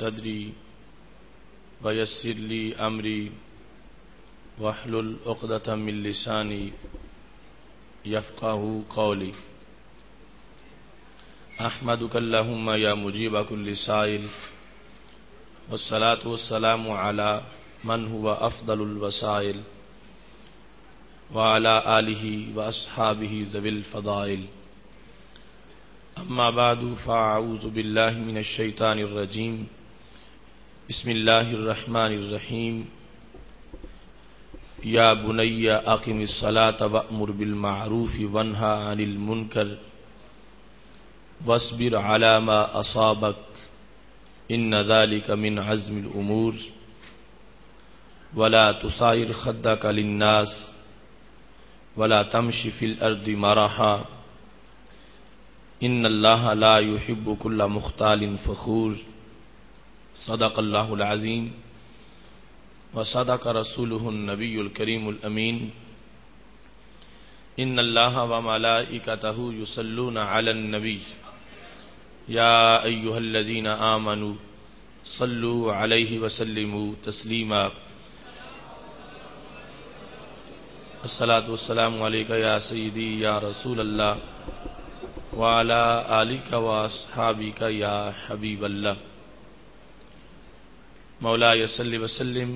صدری ویسر لی امری واحلل عقدۃ من لسانی یفقہوا قولی احمدک اللہم یا مجیب کل سائل والصلاة والسلام علی من هو افضل الوسائل وعلى آلہ واصحابہ ذوی الفضائل اما بعد فاعوذ باللہ من الشیطان الرجیم بسم اللہ الرحمن الرحیم یا بنی اقم الصلاۃ وأمر بالمعروف وانہی عن المنکر واصبر علی ما اصابک ان ذلک من عزم الامور ولا تصائر خدک للناس ولا تمش فی الارض مرحا ان اللہ لا يحب كل مختال فخور صدق اللہ العظیم وصدق رسولہ النبی الکریم الامین ان اللہ وملائکتہ یصلون علی النبی یا ایہا الذین آمنوا صلوا علیہ وسلموا تسلیما الصلاۃ والسلام علیک یا سیدی یا رسول اللہ وعلی آلک واصحابک یا حبیب اللہ مولاي صل وسلم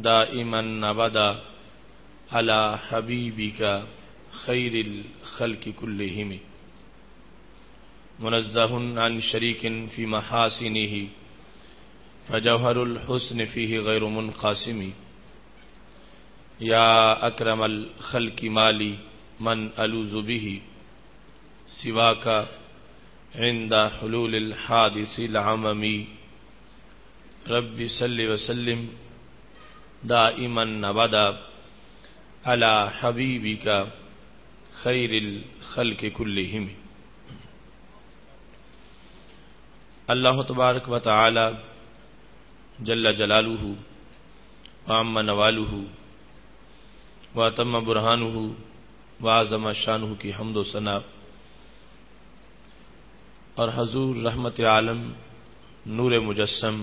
دائما ابدا على حبیبک خیر الخلق كلهم منزہ عن شریک فی محاسنہ فجوہر الحسن فیہ غیر منقاسم یا اکرم الخلق مالی من الوذ بہ سواک عند حلول الحادث العممی رب صل وسلم دائما ابدا على حبیبک خیر الخلق كلهم اللہ تبارک و تعالی جل جلالہ وعم نوالہ واتم برہانہ وعظم شانہ کی حمد و ثنا اور حضور رحمت عالم نور مجسم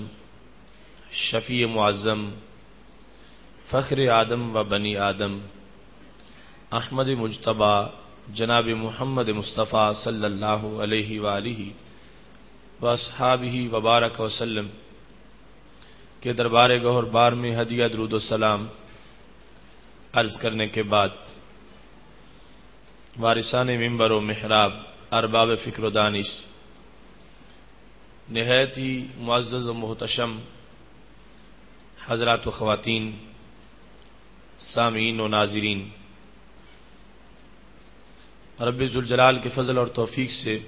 شفیع معظم فخر آدم و بنی آدم احمد مجتبی جناب محمد مصطفیٰ صلی اللہ علیہ وآلہ واصحابہ وبارک وسلم کے دربار گوہر بار میں ہدیہ درود و سلام عرض کرنے کے بعد وارثان منبر و محراب ارباب فکر و دانش نہایت ہی معزز و محتشم حضرات و خواتین سامعین و ناظرین رب ذوالجلال کے فضل اور توفیق سے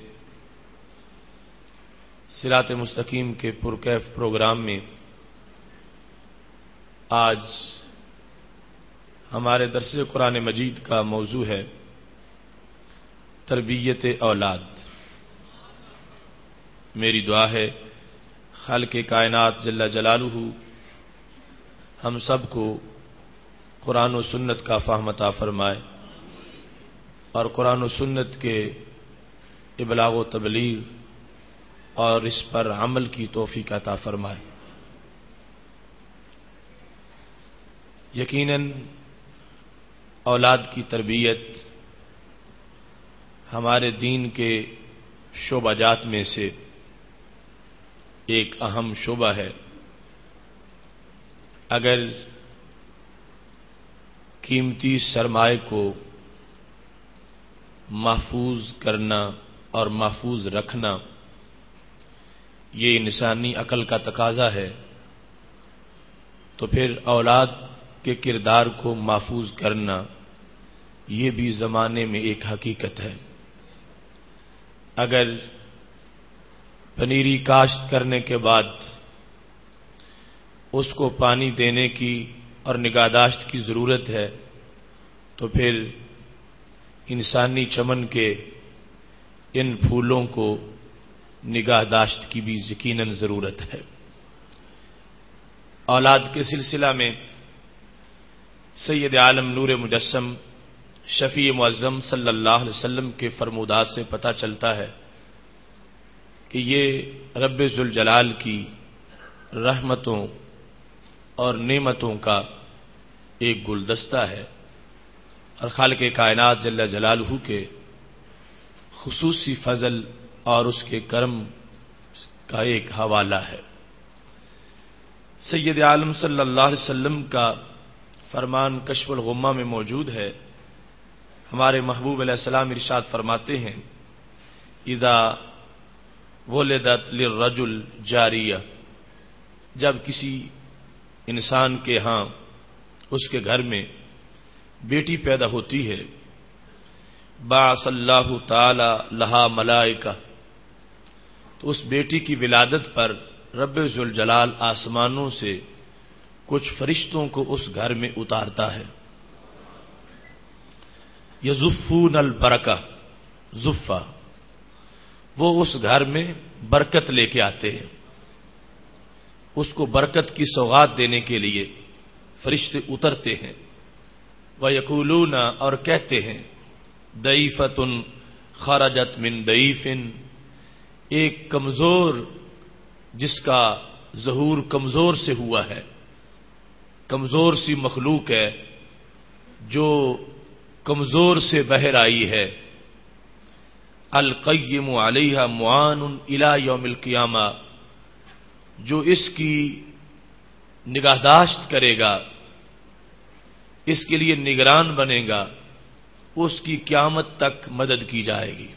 صراط مستقیم کے پرکیف پروگرام میں آج ہمارے درس قرآن مجید کا موضوع ہے تربیت اولاد۔ میری دعا ہے خالق کائنات جل جلالہ ہم سب کو قرآن و سنت کا فہم عطا فرمائے اور قرآن و سنت کے ابلاغ و تبلیغ اور اس پر عمل کی توفیق عطا فرمائے۔ یقیناً اولاد کی تربیت ہمارے دین کے شعبہ جات میں سے ایک اہم شعبہ ہے۔ اگر قیمتی سرمائے کو محفوظ کرنا اور محفوظ رکھنا یہ انسانی عقل کا تقاضا ہے، تو پھر اولاد کے کردار کو محفوظ کرنا یہ بھی زمانے میں ایک حقیقت ہے۔ اگر پنیری کاشت کرنے کے بعد اس کو پانی دینے کی اور نگہداشت کی ضرورت ہے، تو پھر انسانی چمن کے ان پھولوں کو نگہداشت کی بھی یقیناً ضرورت ہے۔ اولاد کے سلسلہ میں سید عالم نور مجسم شفیع معظم صلی اللہ علیہ وسلم کے فرمودات سے پتہ چلتا ہے کہ یہ رب ذوالجلال کی رحمتوں اور نعمتوں کا ایک گلدستہ ہے اور خالق کائنات جل جلالہ کے خصوصی فضل اور اس کے کرم کا ایک حوالہ ہے۔ سید عالم صلی اللہ علیہ وسلم کا فرمان کشف الغمہ میں موجود ہے۔ ہمارے محبوب علیہ السلام ارشاد فرماتے ہیں اذا ولدت للرجل جاریہ، جب کسی انسان کے ہاں اس کے گھر میں بیٹی پیدا ہوتی ہے، بعث اللہ تعالی لہا ملائکہ، تو اس بیٹی کی ولادت پر رب ذوالجلال آسمانوں سے کچھ فرشتوں کو اس گھر میں اتارتا ہے۔ یزفون البرکہ، زفہ، وہ اس گھر میں برکت لے کے آتے ہیں، اس کو برکت کی سوغات دینے کے لیے فرشتے اترتے ہیں۔ وَيَقُولُونَ، اور کہتے ہیں، ضعیفۃ خرجت من ضعیف، ایک کمزور جس کا ظہور کمزور سے ہوا ہے، کمزور سی مخلوق ہے جو کمزور سے بہر آئی ہے، القیم علیہا معان الی یوم القیامہ، جو اس کی نگہداشت کرے گا، اس کے لیے نگران بنے گا، اس کی قیامت تک مدد کی جائے گی۔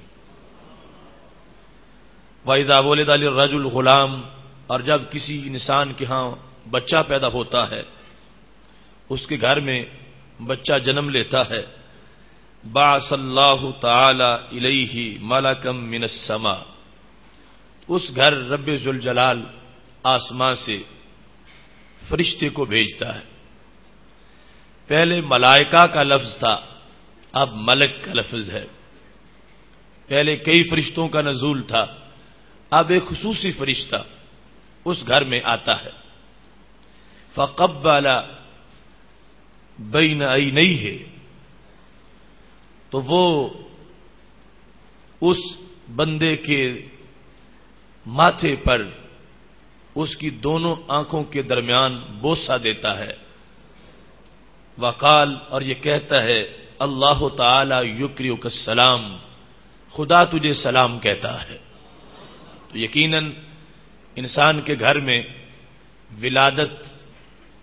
وَإِذَا وُلِدَ لِلرَّجُلِ غلام، اور جب کسی انسان کے ہاں بچہ پیدا ہوتا ہے، اس کے گھر میں بچہ جنم لیتا ہے، بعث اللہ تعالی الیہ ملکا من السماء، اس گھر رب ذوالجلال آسمان سے فرشتے کو بھیجتا ہے۔ پہلے ملائکہ کا لفظ تھا، اب ملک کا لفظ ہے۔ پہلے کئی فرشتوں کا نزول تھا، اب ایک خصوصی فرشتہ اس گھر میں آتا ہے۔ فقبل بین عینیہ، تو وہ اس بندے کے ماتھے پر اس کی دونوں آنکھوں کے درمیان بوسہ دیتا ہے۔ وقال، اور یہ کہتا ہے، اللہ تعالی یکرئک السلام، خدا تجھے سلام کہتا ہے۔ تو یقیناً انسان کے گھر میں ولادت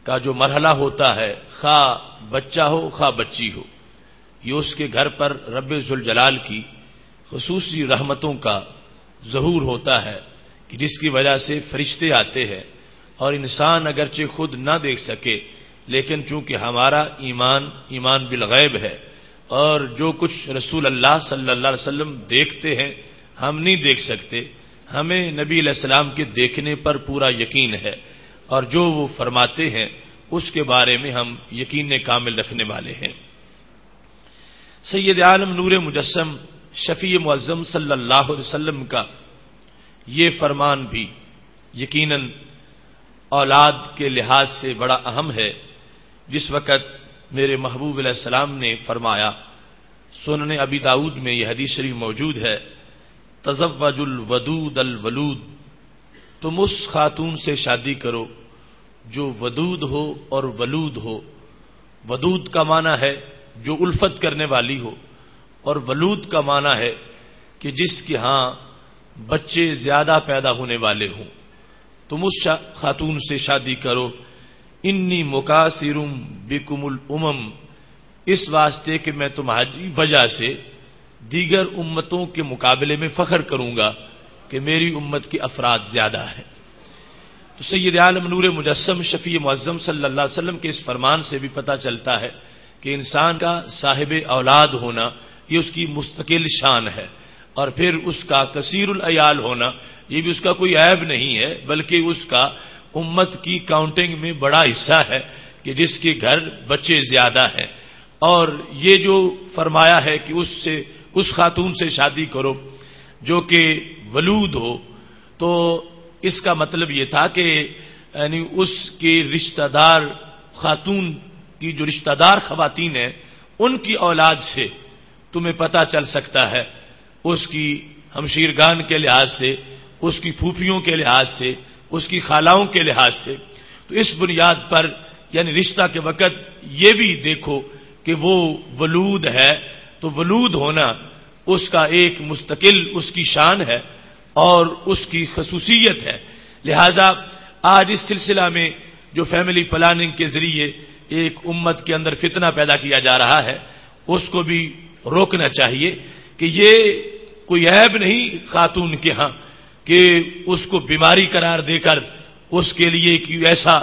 کا جو مرحلہ ہوتا ہے، خواہ بچہ ہو خواہ بچی ہو، یہ اس کے گھر پر رب ذوالجلال کی خصوصی رحمتوں کا ظہور ہوتا ہے کہ جس کی وجہ سے فرشتے آتے ہیں، اور انسان اگرچہ خود نہ دیکھ سکے، لیکن چونکہ ہمارا ایمان بالغیب ہے، اور جو کچھ رسول اللہ صلی اللہ علیہ وسلم دیکھتے ہیں ہم نہیں دیکھ سکتے، ہمیں نبی علیہ السلام کے دیکھنے پر پورا یقین ہے، اور جو وہ فرماتے ہیں اس کے بارے میں ہم یقین کامل رکھنے والے ہیں۔ سید عالم نور مجسم شفیع معظم صلی اللہ علیہ وسلم کا یہ فرمان بھی یقیناً اولاد کے لحاظ سے بڑا اہم ہے۔ جس وقت میرے محبوب علیہ السلام نے فرمایا، سنن ابی داؤد میں یہ حدیث شریف موجود ہے، تزوج الودود الولود، تم اس خاتون سے شادی کرو جو ودود ہو اور ولود ہو۔ ودود کا معنی ہے جو الفت کرنے والی ہو، اور ولود کا معنی ہے کہ جس کے ہاں بچے زیادہ پیدا ہونے والے ہوں۔ تم اس خاتون سے شادی کرو، انی مکاثرم بکم الامم، اس واسطے کہ میں تمہاری وجہ سے دیگر امتوں کے مقابلے میں فخر کروں گا کہ میری امت کے افراد زیادہ ہیں۔ تو سید عالم نور مجسم شفیع معظم صلی اللہ علیہ وسلم کے اس فرمان سے بھی پتہ چلتا ہے کہ انسان کا صاحب اولاد ہونا یہ اس کی مستقل شان ہے، اور پھر اس کا کثیر العیال ہونا یہ بھی اس کا کوئی عیب نہیں ہے، بلکہ اس کا امت کی کاؤنٹنگ میں بڑا حصہ ہے کہ جس کے گھر بچے زیادہ ہیں۔ اور یہ جو فرمایا ہے کہ اس خاتون سے شادی کرو جو کہ ولود ہو، تو اس کا مطلب یہ تھا کہ یعنی اس کے رشتہ دار خاتون کی جو رشتہ دار خواتین ہیں ان کی اولاد سے تمہیں پتہ چل سکتا ہے، اس کی ہمشیرگان کے لحاظ سے، اس کی پھوپھیوں کے لحاظ سے، اس کی خالاؤں کے لحاظ سے، تو اس بنیاد پر یعنی رشتہ کے وقت یہ بھی دیکھو کہ وہ ولود ہے، تو ولود ہونا اس کا ایک مستقل اس کی شان ہے اور اس کی خصوصیت ہے۔ لہذا آج اس سلسلہ میں جو فیملی پلاننگ کے ذریعے ایک امت کے اندر فتنہ پیدا کیا جا رہا ہے، اس کو بھی روکنا چاہیے کہ یہ کوئی عیب نہیں خاتون کے ہاں کہ اس کو بیماری قرار دے کر اس کے لیے ایسا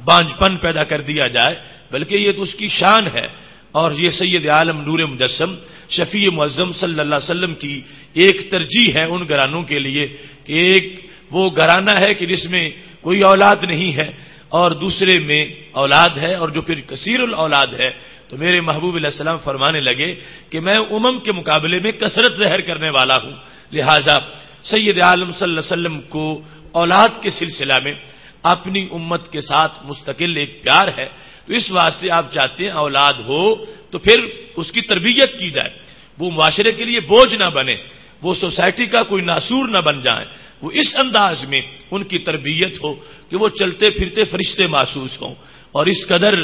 بانجپن پیدا کر دیا جائے، بلکہ یہ تو اس کی شان ہے۔ اور یہ سید عالم نور مجسم شفیع معظم صلی اللہ علیہ وسلم کی ایک ترجیح ہے ان گھرانوں کے لیے کہ ایک وہ گھرانہ ہے کہ جس میں کوئی اولاد نہیں ہے اور دوسرے میں اولاد ہے، اور جو پھر کثیر الاولاد ہے، تو میرے محبوب علیہ السلام فرمانے لگے کہ میں امم کے مقابلے میں کثرت ظاہر کرنے والا ہوں، لہذا سید عالم صلی اللہ علیہ وسلم کو اولاد کے سلسلہ میں اپنی امت کے ساتھ مستقل ایک پیار ہے، تو اس واسطے آپ چاہتے ہیں اولاد ہو تو پھر اس کی تربیت کی جائے، وہ معاشرے کے لیے بوجھ نہ بنے، وہ سوسائٹی کا کوئی ناسور نہ بن جائیں، وہ اس انداز میں ان کی تربیت ہو کہ وہ چلتے پھرتے فرشتے محسوس ہوں، اور اس قدر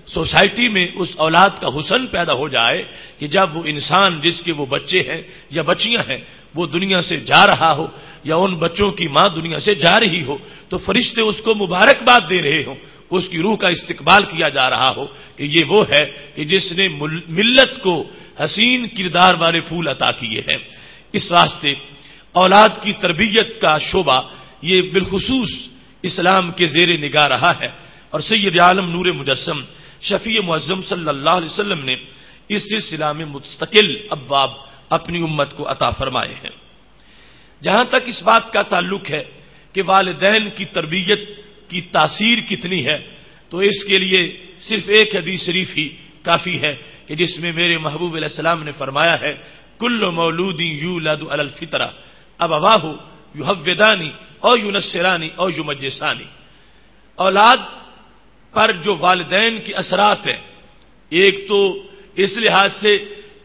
سوسائٹی میں اس اولاد کا حسن پیدا ہو جائے کہ جب وہ انسان جس کے وہ بچے ہیں یا بچیاں ہیں وہ دنیا سے جا رہا ہو یا ان بچوں کی ماں دنیا سے جا رہی ہو تو فرشتے اس کو مبارکباد دے رہے ہوں، اس کی روح کا استقبال کیا جا رہا ہو کہ یہ وہ ہے کہ جس نے ملت کو حسین کردار والے پھول عطا کیے ہیں۔ اس واسطے اولاد کی تربیت کا شعبہ یہ بالخصوص اسلام کے زیر نگاہ رہا ہے، اور سید عالم نور مجسم شفیع معظم صلی اللہ علیہ وسلم نے اس سلسلہ میں مستقل ابواب اپنی امت کو عطا فرمائے ہیں۔ جہاں تک اس بات کا تعلق ہے کہ والدین کی تربیت کی تاثیر کتنی ہے، تو اس کے لیے صرف ایک حدیث شریف ہی کافی ہے کہ جس میں میرے محبوب علیہ السلام نے فرمایا ہے کل مولود یولد علی الفطرہ ابواہ یحودانی او ینصرانی او یمجسانی، اولاد پر جو والدین کے اثرات ہیں، ایک تو اس لحاظ سے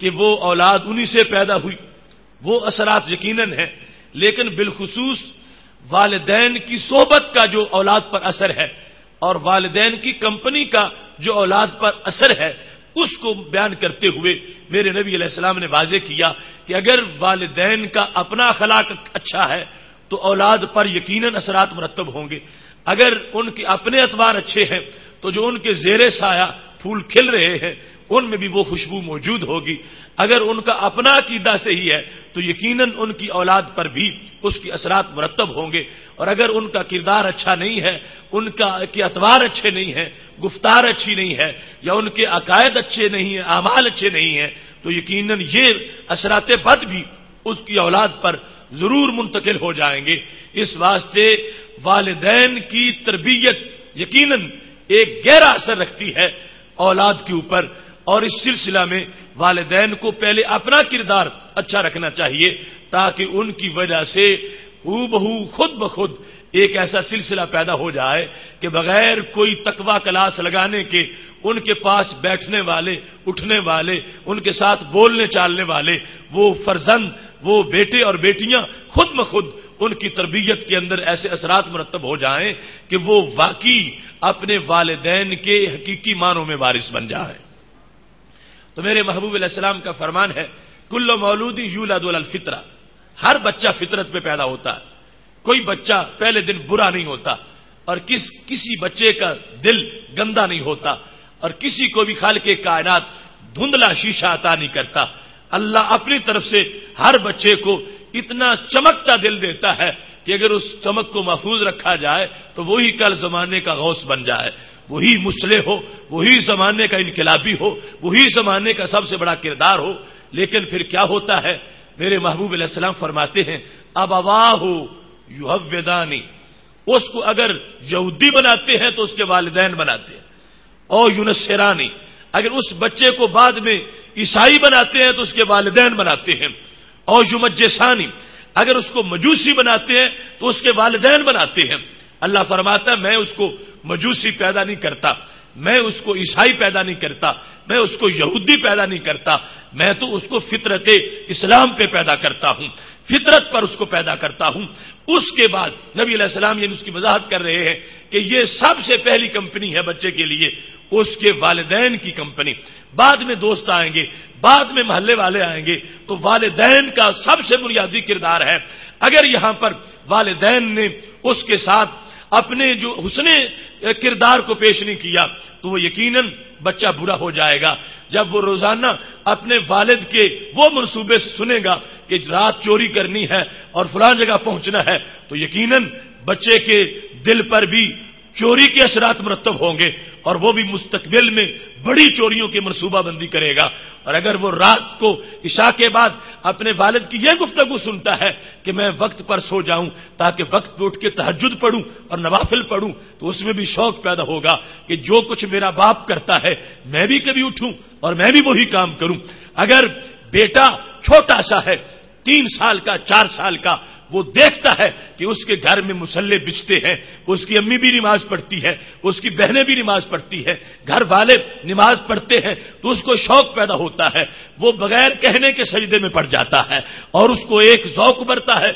کہ وہ اولاد انہی سے پیدا ہوئی، وہ اثرات یقیناً ہیں، لیکن بالخصوص والدین کی صحبت کا جو اولاد پر اثر ہے اور والدین کی کمپنی کا جو اولاد پر اثر ہے، اس کو بیان کرتے ہوئے میرے نبی علیہ السلام نے واضح کیا کہ اگر والدین کا اپنا اخلاق اچھا ہے تو اولاد پر یقیناً اثرات مرتب ہوں گے، اگر ان کے اپنے اعتبار اچھے ہیں تو جو ان کے زیر سایہ پھول کھل رہے ہیں ان میں بھی وہ خوشبو موجود ہوگی، اگر ان کا اپنا عقیدہ صحیح ہے تو یقیناً ان کی اولاد پر بھی اس کے اثرات مرتب ہوں گے، اور اگر ان کا کردار اچھا نہیں ہے، ان کے اطوار اچھے نہیں ہیں، گفتار اچھی نہیں ہے، یا ان کے عقائد اچھے نہیں ہیں، اعمال اچھے نہیں ہیں، تو یقیناً یہ اثرات بد بھی اس کی اولاد پر ضرور منتقل ہو جائیں گے۔ اس واسطے والدین کی تربیت یقیناً ایک گہرا اثر رکھتی ہے اولاد کے اوپر، اور اس سلسلہ میں والدین کو پہلے اپنا کردار اچھا رکھنا چاہیے تاکہ ان کی وجہ سے بہو خود بخود ایک ایسا سلسلہ پیدا ہو جائے کہ بغیر کوئی تقوی کلاس لگانے کے ان کے پاس بیٹھنے والے، اٹھنے والے، ان کے ساتھ بولنے چالنے والے وہ فرزند، وہ بیٹے اور بیٹیاں خود بخود ان کی تربیت کے اندر ایسے اثرات مرتب ہو جائیں کہ وہ واقعی اپنے والدین کے حقیقی معنوں میں وارث بن جائے۔ تو میرے محبوب علیہ السلام کا فرمان ہے کل مولود یولد علی الفطرہ، ہر بچہ فطرت پہ پیدا ہوتا ہے، کوئی بچہ پہلے دن برا نہیں ہوتا، اور کسی بچے کا دل گندا نہیں ہوتا، اور کسی کو بھی خالق کائنات دھندلا شیشہ عطا نہیں کرتا۔ اللہ اپنی طرف سے ہر بچے کو اتنا چمکتا دل دیتا ہے کہ اگر اس چمک کو محفوظ رکھا جائے تو وہی کل زمانے کا غوث بن جائے، وہی مصلح ہو، وہی زمانے کا انقلابی ہو، وہی زمانے کا سب سے بڑا کردار ہو۔ لیکن پھر کیا ہوتا ہے، میرے محبوب علیہ السلام فرماتے ہیں ابواہ یحودانی، اس کو اگر یہودی بناتے ہیں تو اس کے والدین بناتے ہیں، اور ینصرانی، اگر اس بچے کو بعد میں عیسائی بناتے ہیں تو اس کے والدین بناتے ہیں، اور یمجسانی، اگر اس کو مجوسی بناتے ہیں تو اس کے والدین بناتے ہیں۔ اللہ فرماتا ہے میں اس کو مجوسی پیدا نہیں کرتا، میں اس کو عیسائی پیدا نہیں کرتا، میں اس کو یہودی پیدا نہیں کرتا، میں تو اس کو فطرت اسلام پہ پیدا کرتا ہوں، فطرت پر اس کو پیدا کرتا ہوں۔ اس کے بعد نبی علیہ السلام یہ اس کی وضاحت کر رہے ہیں کہ یہ سب سے پہلی کمپنی ہے بچے کے لیے اس کے والدین کی کمپنی. بعد میں دوست آئیں گے, بعد میں محلے والے آئیں گے, تو والدین کا سب سے بنیادی کردار ہے. اگر یہاں پر والدین نے اس کے ساتھ اپنے جو حسن کردار کو پیش نہیں کیا تو وہ یقیناً بچہ برا ہو جائے گا. جب وہ روزانہ اپنے والد کے وہ منصوبے سنے گا کہ رات چوری کرنی ہے اور فلاں جگہ پہنچنا ہے, تو یقیناً بچے کے دل پر بھی چوری کے اثرات مرتب ہوں گے اور وہ بھی مستقبل میں بڑی چوریوں کی منصوبہ بندی کرے گا. اور اگر وہ رات کو عشاء کے بعد اپنے والد کی یہ گفتگو سنتا ہے کہ میں وقت پر سو جاؤں تاکہ وقت پہ اٹھ کے تہجد پڑھوں اور نوافل پڑھوں, تو اس میں بھی شوق پیدا ہوگا کہ جو کچھ میرا باپ کرتا ہے میں بھی کبھی اٹھوں اور میں بھی وہی کام کروں. اگر بیٹا چھوٹا سا ہے 3 سال کا 4 سال کا, وہ دیکھتا ہے کہ اس کے گھر میں مصلے بچھتے ہیں, اس کی امی بھی نماز پڑھتی ہے, اس کی بہنیں بھی نماز پڑھتی ہیں, گھر والے نماز پڑھتے ہیں, تو اس کو شوق پیدا ہوتا ہے. وہ بغیر کہنے کے سجدے میں پڑ جاتا ہے اور اس کو ایک ذوق برتا ہے.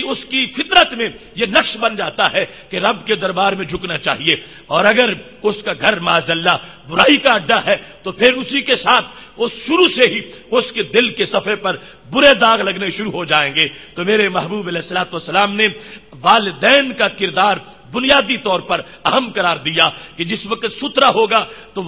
اس کی فطرت میں یہ نقش بن جاتا ہے کہ رب کے دربار میں جھکنا چاہیے. اور اگر اس کا گھر معاذ اللہ برائی کا اڈا ہے تو پھر اسی کے ساتھ وہ شروع سے ہی اس کے دل کے صفحے پر برے داغ لگنے شروع ہو جائیں گے. تو میرے محبوب علیہ الصلوۃ والسلام نے والدین کا کردار بنیادی طور پر اہم قرار دیا کہ جس وقت ستھرا ہوگا تو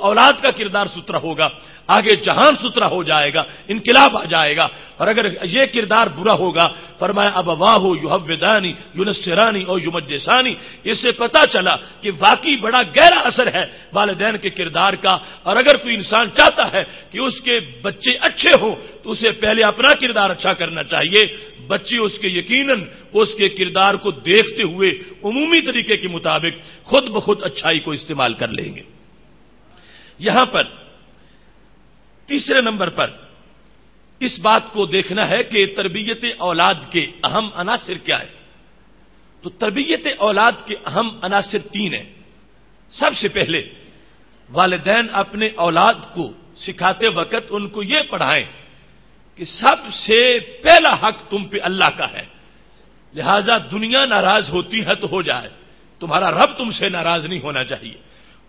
اولاد کا کردار ستھرا ہوگا, آگے جہان ستھرا ہو جائے گا, انقلاب آ جائے گا. اور اگر یہ کردار برا ہوگا, فرمایا ابواہ یحودانی ینصرانی اور یمجسانی, اس سے پتا چلا کہ واقعی بڑا گہرا اثر ہے والدین کے کردار کا. اور اگر کوئی انسان چاہتا ہے کہ اس کے بچے اچھے ہوں تو اسے پہلے اپنا کردار اچھا کرنا چاہیے. بچے اس کے یقیناً اس کے کردار کو دیکھتے ہوئے عمومی طریقے کے مطابق خود بخود اچھائی کو استعمال کر لیں گے. یہاں پر تیسرے نمبر پر اس بات کو دیکھنا ہے کہ تربیت اولاد کے اہم عناصر کیا ہے. تو تربیت اولاد کے اہم عناصر 3 ہیں. سب سے پہلے والدین اپنے اولاد کو سکھاتے وقت ان کو یہ پڑھائیں کہ سب سے پہلا حق تم پہ اللہ کا ہے, لہذا دنیا ناراض ہوتی ہے تو ہو جائے, تمہارا رب تم سے ناراض نہیں ہونا چاہیے.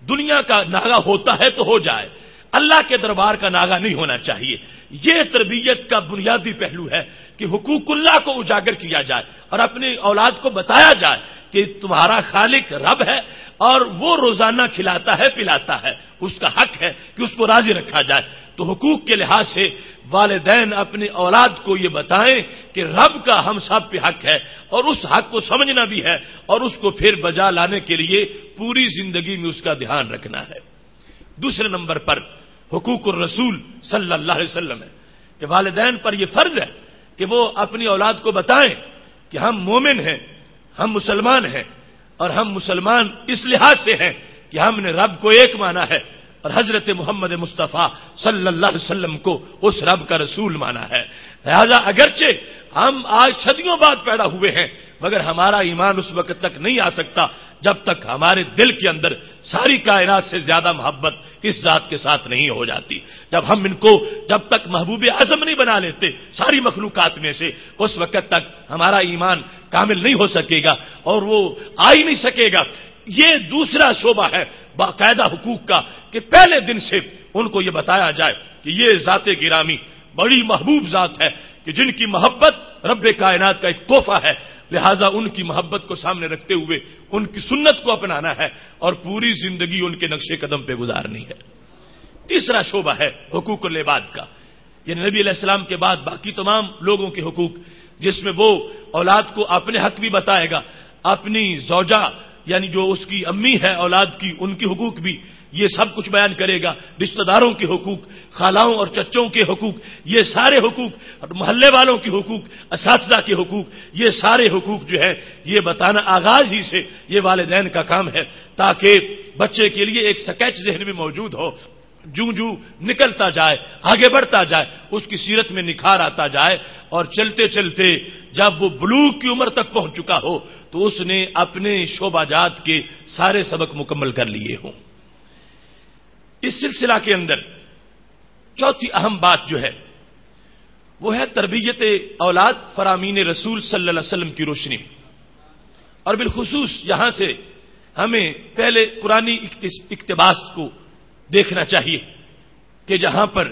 دنیا کا ناغہ ہوتا ہے تو ہو جائے, اللہ کے دربار کا ناغہ نہیں ہونا چاہیے. یہ تربیت کا بنیادی پہلو ہے کہ حقوق اللہ کو اجاگر کیا جائے اور اپنی اولاد کو بتایا جائے کہ تمہارا خالق رب ہے اور وہ روزانہ کھلاتا ہے پلاتا ہے, اس کا حق ہے کہ اس کو راضی رکھا جائے. تو حقوق کے لحاظ سے والدین اپنی اولاد کو یہ بتائیں کہ رب کا ہم سب پہ حق ہے اور اس حق کو سمجھنا بھی ہے اور اس کو پھر بجا لانے کے لیے پوری زندگی میں اس کا دھیان رکھنا ہے. دوسرے نمبر پر حقوق الرسول صلی اللہ علیہ وسلم ہے کہ والدین پر یہ فرض ہے کہ وہ اپنی اولاد کو بتائیں کہ ہم مومن ہیں, ہم مسلمان ہیں, اور ہم مسلمان اس لحاظ سے ہیں کہ ہم نے رب کو ایک مانا ہے اور حضرت محمد مصطفیٰ صلی اللہ علیہ وسلم کو اس رب کا رسول مانا ہے. لہذا اگرچہ ہم آج صدیوں بعد پیدا ہوئے ہیں مگر ہمارا ایمان اس وقت تک نہیں آ سکتا جب تک ہمارے دل کے اندر ساری کائنات سے زیادہ محبت اس ذات کے ساتھ نہیں ہو جاتی. جب ہم ان کو جب تک محبوب اعظم نہیں بنا لیتے ساری مخلوقات میں سے, اس وقت تک ہمارا ایمان کامل نہیں ہو سکے گا اور وہ آ ہی نہیں سکے گا. یہ دوسرا شعبہ ہے باقاعدہ حقوق کا کہ پہلے دن سے ان کو یہ بتایا جائے کہ یہ ذات گرامی بڑی محبوب ذات ہے کہ جن کی محبت رب کائنات کا ایک تحفہ ہے, لہذا ان کی محبت کو سامنے رکھتے ہوئے ان کی سنت کو اپنانا ہے اور پوری زندگی ان کے نقش قدم پہ گزارنی ہے. تیسرا شعبہ ہے حقوق العباد کا, یعنی نبی علیہ السلام کے بعد باقی تمام لوگوں کے حقوق, جس میں وہ اولاد کو اپنے حق بھی بتائے گا, اپنی زوجہ یعنی جو اس کی امی ہے اولاد کی ان کے حقوق بھی یہ سب کچھ بیان کرے گا, رشتہ داروں کے حقوق, خالاؤں اور چچوں کے حقوق, یہ سارے حقوق, محلے والوں کے حقوق, اساتذہ کے حقوق, یہ سارے حقوق جو ہے یہ بتانا آغاز ہی سے یہ والدین کا کام ہے تاکہ بچے کے لیے ایک سکیچ ذہن میں موجود ہو. جو نکلتا جائے آگے بڑھتا جائے اس کی سیرت میں نکھار آتا جائے اور چلتے چلتے جب وہ بلوغ کی عمر تک پہنچ چکا ہو تو اس نے اپنے شعبہ جات کے سارے سبق مکمل کر لیے ہوں. اس سلسلہ کے اندر چوتھی اہم بات جو ہے وہ ہے تربیت اولاد فرامین رسول صلی اللہ علیہ وسلم کی روشنی میں، اور بالخصوص یہاں سے ہمیں پہلے قرآنی اقتباس کو دیکھنا چاہیے کہ جہاں پر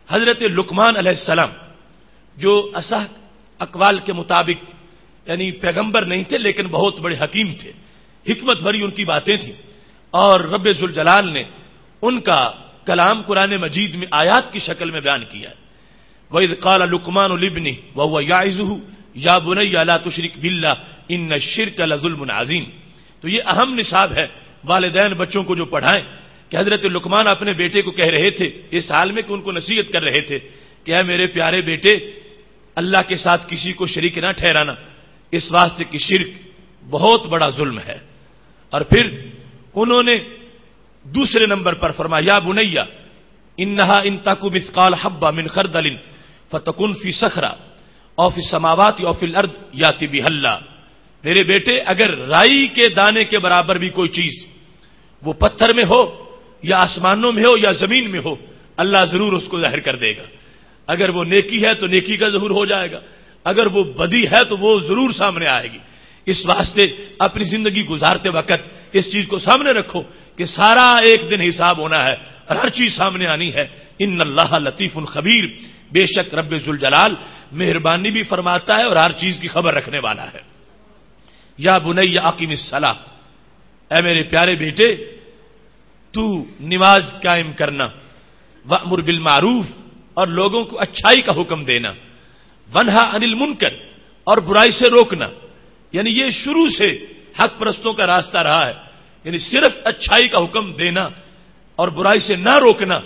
حضرت لقمان علیہ السلام جو اصح اقوال کے مطابق یعنی پیغمبر نہیں تھے لیکن بہت بڑے حکیم تھے، حکمت بھری ان کی باتیں تھیں، اور رب ذوالجلال نے ان کا کلام قرآن مجید میں آیات کی شکل میں بیان کیا ہے۔ وَإِذْ قَالَ لُقْمَانُ لِابْنِهِ وَهُوَ يَعِظُهُ يَا بُنَيَّ لَا تُشْرِكْ بِاللَّهِ إِنَّ الشِّرْكَ لَظُلْمٌ عَظِيمٌ۔ تو یہ اہم نصاب ہے والدین بچوں کو جو پڑھائیں، کہ حضرت لقمان اپنے بیٹے کو کہہ رہے تھے اس حال میں کہ ان کو نصیحت کر رہے تھے کہ اے میرے پیارے بیٹے، اللہ کے ساتھ کسی کو شریک نہ ٹھہرانا، اس واسطے کہ شرک بہت بڑا ظلم ہے۔ اور پھر انہوں نے دوسرے نمبر پر فرمایا یا بنیا انہا ان تک مثقال حبہ من خردل فتکن فی صخرہ او فی السماوات او فی الارض یاتی بہ اللہ، میرے بیٹے اگر رائی کے دانے کے برابر بھی کوئی چیز وہ پتھر میں ہو یا آسمانوں میں ہو یا زمین میں ہو، اللہ ضرور اس کو ظاہر کر دے گا۔ اگر وہ نیکی ہے تو نیکی کا ظہور ہو جائے گا، اگر وہ بدی ہے تو وہ ضرور سامنے آئے گی۔ اس واسطے اپنی زندگی گزارتے وقت اس چیز کو سامنے رکھو کہ سارا ایک دن حساب ہونا ہے اور ہر چیز سامنے آنی ہے۔ ان اللہ لطیف خبیر، بے شک رب ذوالجلال مہربانی بھی فرماتا ہے اور ہر چیز کی خبر رکھنے والا ہے۔ یا بنی اقیم الصلاۃ، اے میرے پیارے بیٹے تو نماز قائم کرنا، وامر بالمعروف اور لوگوں کو اچھائی کا حکم دینا، ونہا عن المنکر اور برائی سے روکنا، یعنی یہ شروع سے حق پرستوں کا راستہ رہا ہے، یعنی صرف اچھائی کا حکم دینا اور برائی سے نہ روکنا،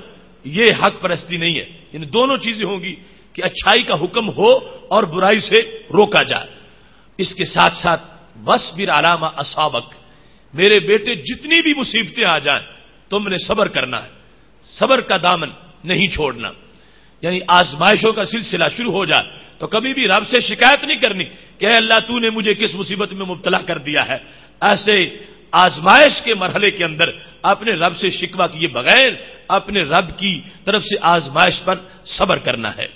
یہ حق پرستی نہیں ہے۔ یعنی دونوں چیزیں ہوں گی کہ اچھائی کا حکم ہو اور برائی سے روکا جائے۔ اس کے ساتھ ساتھ وَاصْبِرْ عَلَىٰ مَا أَصَابَكَ، میرے بیٹے جتنی بھی مصیبتیں آ جائیں تم نے صبر کرنا ہے، صبر کا دامن نہیں چھوڑنا۔ یعنی آزمائشوں کا سلسلہ شروع ہو جائے تو کبھی بھی رب سے شکایت نہیں کرنی کہ اے اللہ تو نے مجھے کس مصیبت میں مبتلا کر دیا ہے۔ ایسے آزمائش کے مرحلے کے اندر اپنے رب سے شکوہ کیے بغیر اپنے رب کی طرف سے آزمائش پر صبر کرنا ہے۔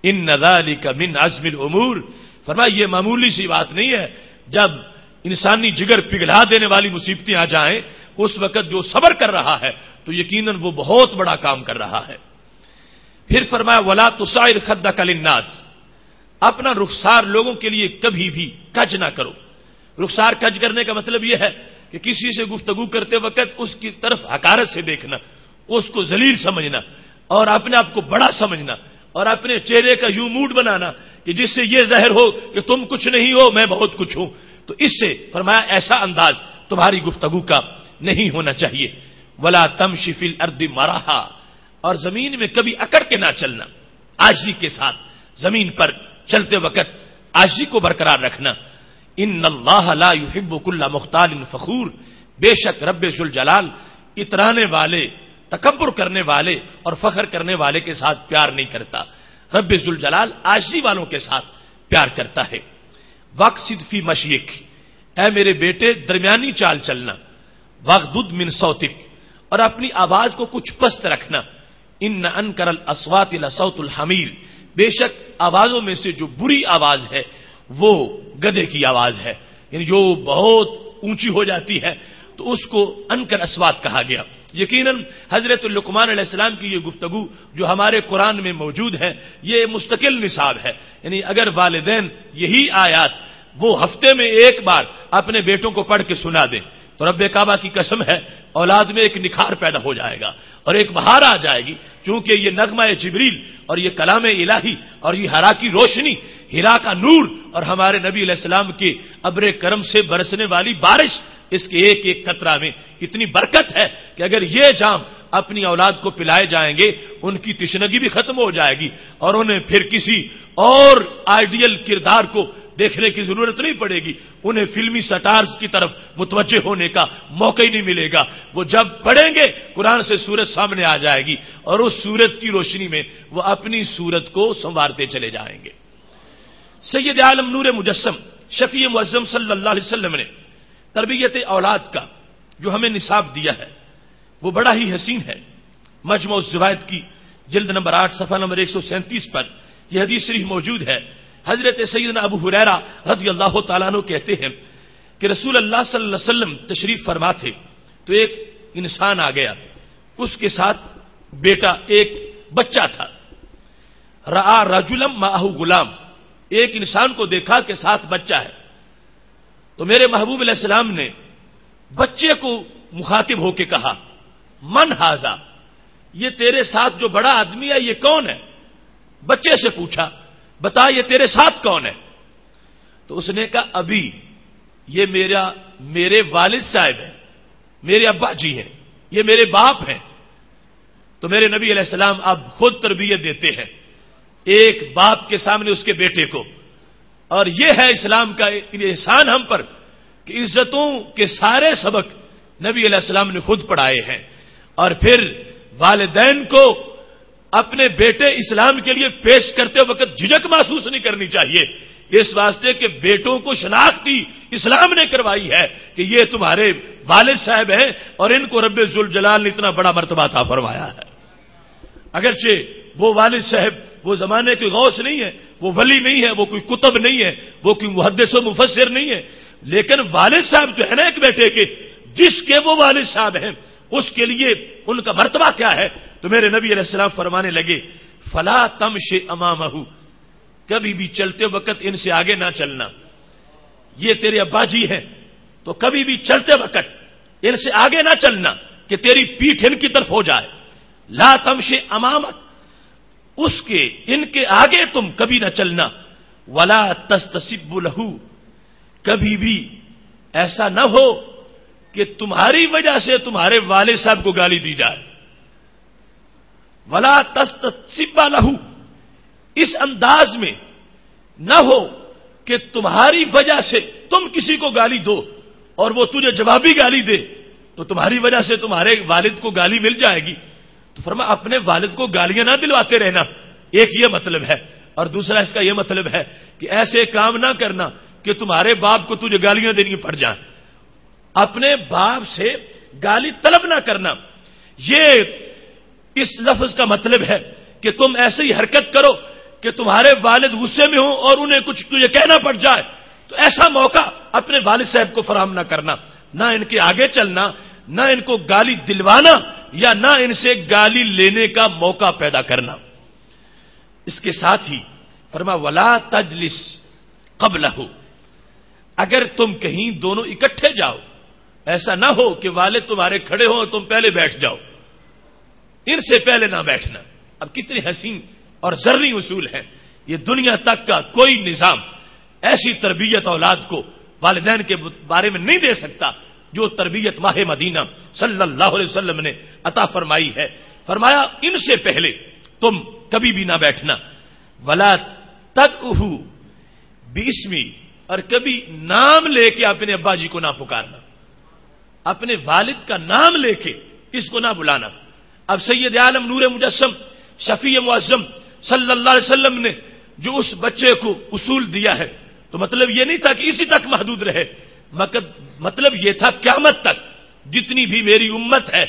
ان ذالک من عزم الامور، فرمایا یہ معمولی سی بات نہیں ہے، جب انسانی جگر پگھلا دینے والی مصیبتیں آ جائیں اس وقت جو صبر کر رہا ہے تو یقیناً وہ بہت بڑا کام کر رہا ہے۔ پھر فرمایا ولا تصعر خدک للناس، اپنا رخسار لوگوں کے لیے کبھی بھی کج نہ کرو۔ رخسار کج کرنے کا مطلب یہ ہے کہ کسی سے گفتگو کرتے وقت اس کی طرف حقارت سے دیکھنا، اس کو ذلیل سمجھنا اور اپنے آپ کو بڑا سمجھنا اور اپنے چہرے کا یوں موڈ بنانا کہ جس سے یہ ظاہر ہو کہ تم کچھ نہیں ہو میں بہت کچھ ہوں، تو اس سے فرمایا ایسا انداز تمہاری گفتگو کا نہیں ہونا چاہیے۔ ولا تمشی فی الارض مرحا، اور زمین میں کبھی اکڑ کے نہ چلنا، عاجزی کے ساتھ زمین پر چلتے وقت عاجزی کو برقرار رکھنا۔ ان اللہ لا يحب كل مختال فخور، بے شک رب ذوالجلال اترانے والے، تکبر کرنے والے اور فخر کرنے والے کے ساتھ پیار نہیں کرتا۔ رب ذوالجلال عاجزی والوں کے ساتھ پیار کرتا ہے۔ واقصد فی مشیک، اے میرے بیٹے درمیانی چال چلنا، واغضض من صوتک، اور اپنی آواز کو کچھ پست رکھنا۔ ان انکر الاصوات لصوت الحمیر، بے شک آوازوں میں سے جو بری آواز ہے وہ گدھے کی آواز ہے، یعنی جو بہت اونچی ہو جاتی ہے تو اس کو انکر اصوات کہا گیا۔ یقیناً حضرت لقمان علیہ السلام کی یہ گفتگو جو ہمارے قرآن میں موجود ہے یہ مستقل نصاب ہے، یعنی اگر والدین یہی آیات وہ ہفتے میں ایک بار اپنے بیٹوں کو پڑھ کے سنا دیں تو رب کعبہ کی قسم ہے اولاد میں ایک نکھار پیدا ہو جائے گا اور ایک بہار آ جائے گی، کیونکہ یہ نغمہ جبریل اور یہ کلام الہی اور یہ ہرا کی روشنی، ہرا کا نور اور ہمارے نبی علیہ السلام کے ابر کرم سے برسنے والی بارش، اس کے ایک ایک قطرہ میں اتنی برکت ہے کہ اگر یہ جام اپنی اولاد کو پلائے جائیں گے ان کی تشنگی بھی ختم ہو جائے گی اور انہیں پھر کسی اور آئیڈیل کردار کو دیکھنے کی ضرورت نہیں پڑے گی، انہیں فلمی سٹارز کی طرف متوجہ ہونے کا موقع ہی نہیں ملے گا۔ وہ جب پڑھیں گے قرآن سے سورت سامنے آ جائے گی اور اس سورت کی روشنی میں وہ اپنی سورت کو سنوارتے چلے جائیں گے۔ سید عالم نور مجسم شفیع معظم صلی اللہ علیہ وسلم نے تربیت اولاد کا جو ہمیں نصاب دیا ہے وہ بڑا ہی حسین ہے۔ مجموع الزوائد کی جلد نمبر 8 صفحہ نمبر 137 پر یہ حدیث شریف موجود ہے. حضرت سیدنا ابو ہریرہ رضی اللہ تعالیٰ عنہ کہتے ہیں کہ رسول اللہ صلی اللہ علیہ وسلم تشریف فرما تھے تو ایک انسان آ گیا, اس کے ساتھ بیٹا ایک بچہ تھا. رآ رجلم معہ غلام, ایک انسان کو دیکھا کہ ساتھ بچہ ہے. تو میرے محبوب علیہ السلام نے بچے کو مخاطب ہو کے کہا من ھذا, یہ تیرے ساتھ جو بڑا آدمی ہے یہ کون ہے؟ بچے سے پوچھا بتا یہ تیرے ساتھ کون ہے؟ تو اس نے کہا ابھی, یہ میرے والد صاحب ہیں, میرے ابا جی ہیں, یہ میرے باپ ہیں. تو میرے نبی علیہ السلام اب خود تربیت دیتے ہیں ایک باپ کے سامنے اس کے بیٹے کو. اور یہ ہے اسلام کا احسان ہم پر کہ عزتوں کے سارے سبق نبی علیہ السلام نے خود پڑھائے ہیں. اور پھر والدین کو اپنے بیٹے اسلام کے لیے پیش کرتے وقت جھجک محسوس نہیں کرنی چاہیے, اس واسطے کہ بیٹوں کو شناختی اسلام نے کروائی ہے کہ یہ تمہارے والد صاحب ہیں اور ان کو رب ذوالجلال نے اتنا بڑا مرتبہ عطا فرمایا ہے. اگرچہ وہ والد صاحب وہ زمانے کے غوث نہیں ہے, وہ ولی نہیں ہے, وہ کوئی کتب نہیں ہے, وہ کوئی محدث و مفسر نہیں ہے, لیکن والد صاحب جو ہے نا ایک بیٹے کے, جس کے وہ والد صاحب ہیں اس کے لیے ان کا مرتبہ کیا ہے. تو میرے نبی علیہ السلام فرمانے لگے فلا تمشی امامہ, کبھی بھی چلتے وقت ان سے آگے نہ چلنا. یہ تیرے ابا جی ہیں تو کبھی بھی چلتے وقت ان سے آگے نہ چلنا کہ تیری پیٹھ ان کی طرف ہو جائے. لا تمشی امامک, اس کے ان کے آگے تم کبھی نہ چلنا. ولا تستسب لہ, کبھی بھی ایسا نہ ہو کہ تمہاری وجہ سے تمہارے والد صاحب کو گالی دی جائے. ولا تستسب لہ, اس انداز میں نہ ہو کہ تمہاری وجہ سے تم کسی کو گالی دو اور وہ تجھے جوابی گالی دے تو تمہاری وجہ سے تمہارے والد کو گالی مل جائے گی. تو فرما اپنے والد کو گالیاں نہ دلواتے رہنا, ایک یہ مطلب ہے. اور دوسرا اس کا یہ مطلب ہے کہ ایسے کام نہ کرنا کہ تمہارے باپ کو تجھے گالیاں دینی پڑ جائیں. اپنے باپ سے گالی طلب نہ کرنا, یہ اس لفظ کا مطلب ہے کہ تم ایسی حرکت کرو کہ تمہارے والد غصے میں ہوں اور انہیں کچھ تجھے کہنا پڑ جائے. تو ایسا موقع اپنے والد صاحب کو فراہم نہ کرنا, نہ ان کے آگے چلنا, نہ ان کو گالی دلوانا یا نہ ان سے گالی لینے کا موقع پیدا کرنا. اس کے ساتھ ہی فرما ولا تجلس قبلہ, اگر تم کہیں دونوں اکٹھے جاؤ ایسا نہ ہو کہ والد تمہارے کھڑے ہوں اور تم پہلے بیٹھ جاؤ, ان سے پہلے نہ بیٹھنا. اب کتنی حسین اور زرعی اصول ہے. یہ دنیا تک کا کوئی نظام ایسی تربیت اولاد کو والدین کے بارے میں نہیں دے سکتا جو تربیت ماہ مدینہ صلی اللہ علیہ وسلم نے عطا فرمائی ہے. فرمایا ان سے پہلے تم کبھی بھی نہ بیٹھنا. ولا تدعوہ باسمی, اور کبھی نام لے کے اپنے ابا جی کو نہ پکارنا, اپنے والد کا نام لے کے اس کو نہ بلانا. اب سید عالم نور مجسم شفیع معظم صلی اللہ علیہ وسلم نے جو اس بچے کو اصول دیا ہے تو مطلب یہ نہیں تھا کہ اسی تک محدود رہے, مطلب یہ تھا قیامت تک جتنی بھی میری امت ہے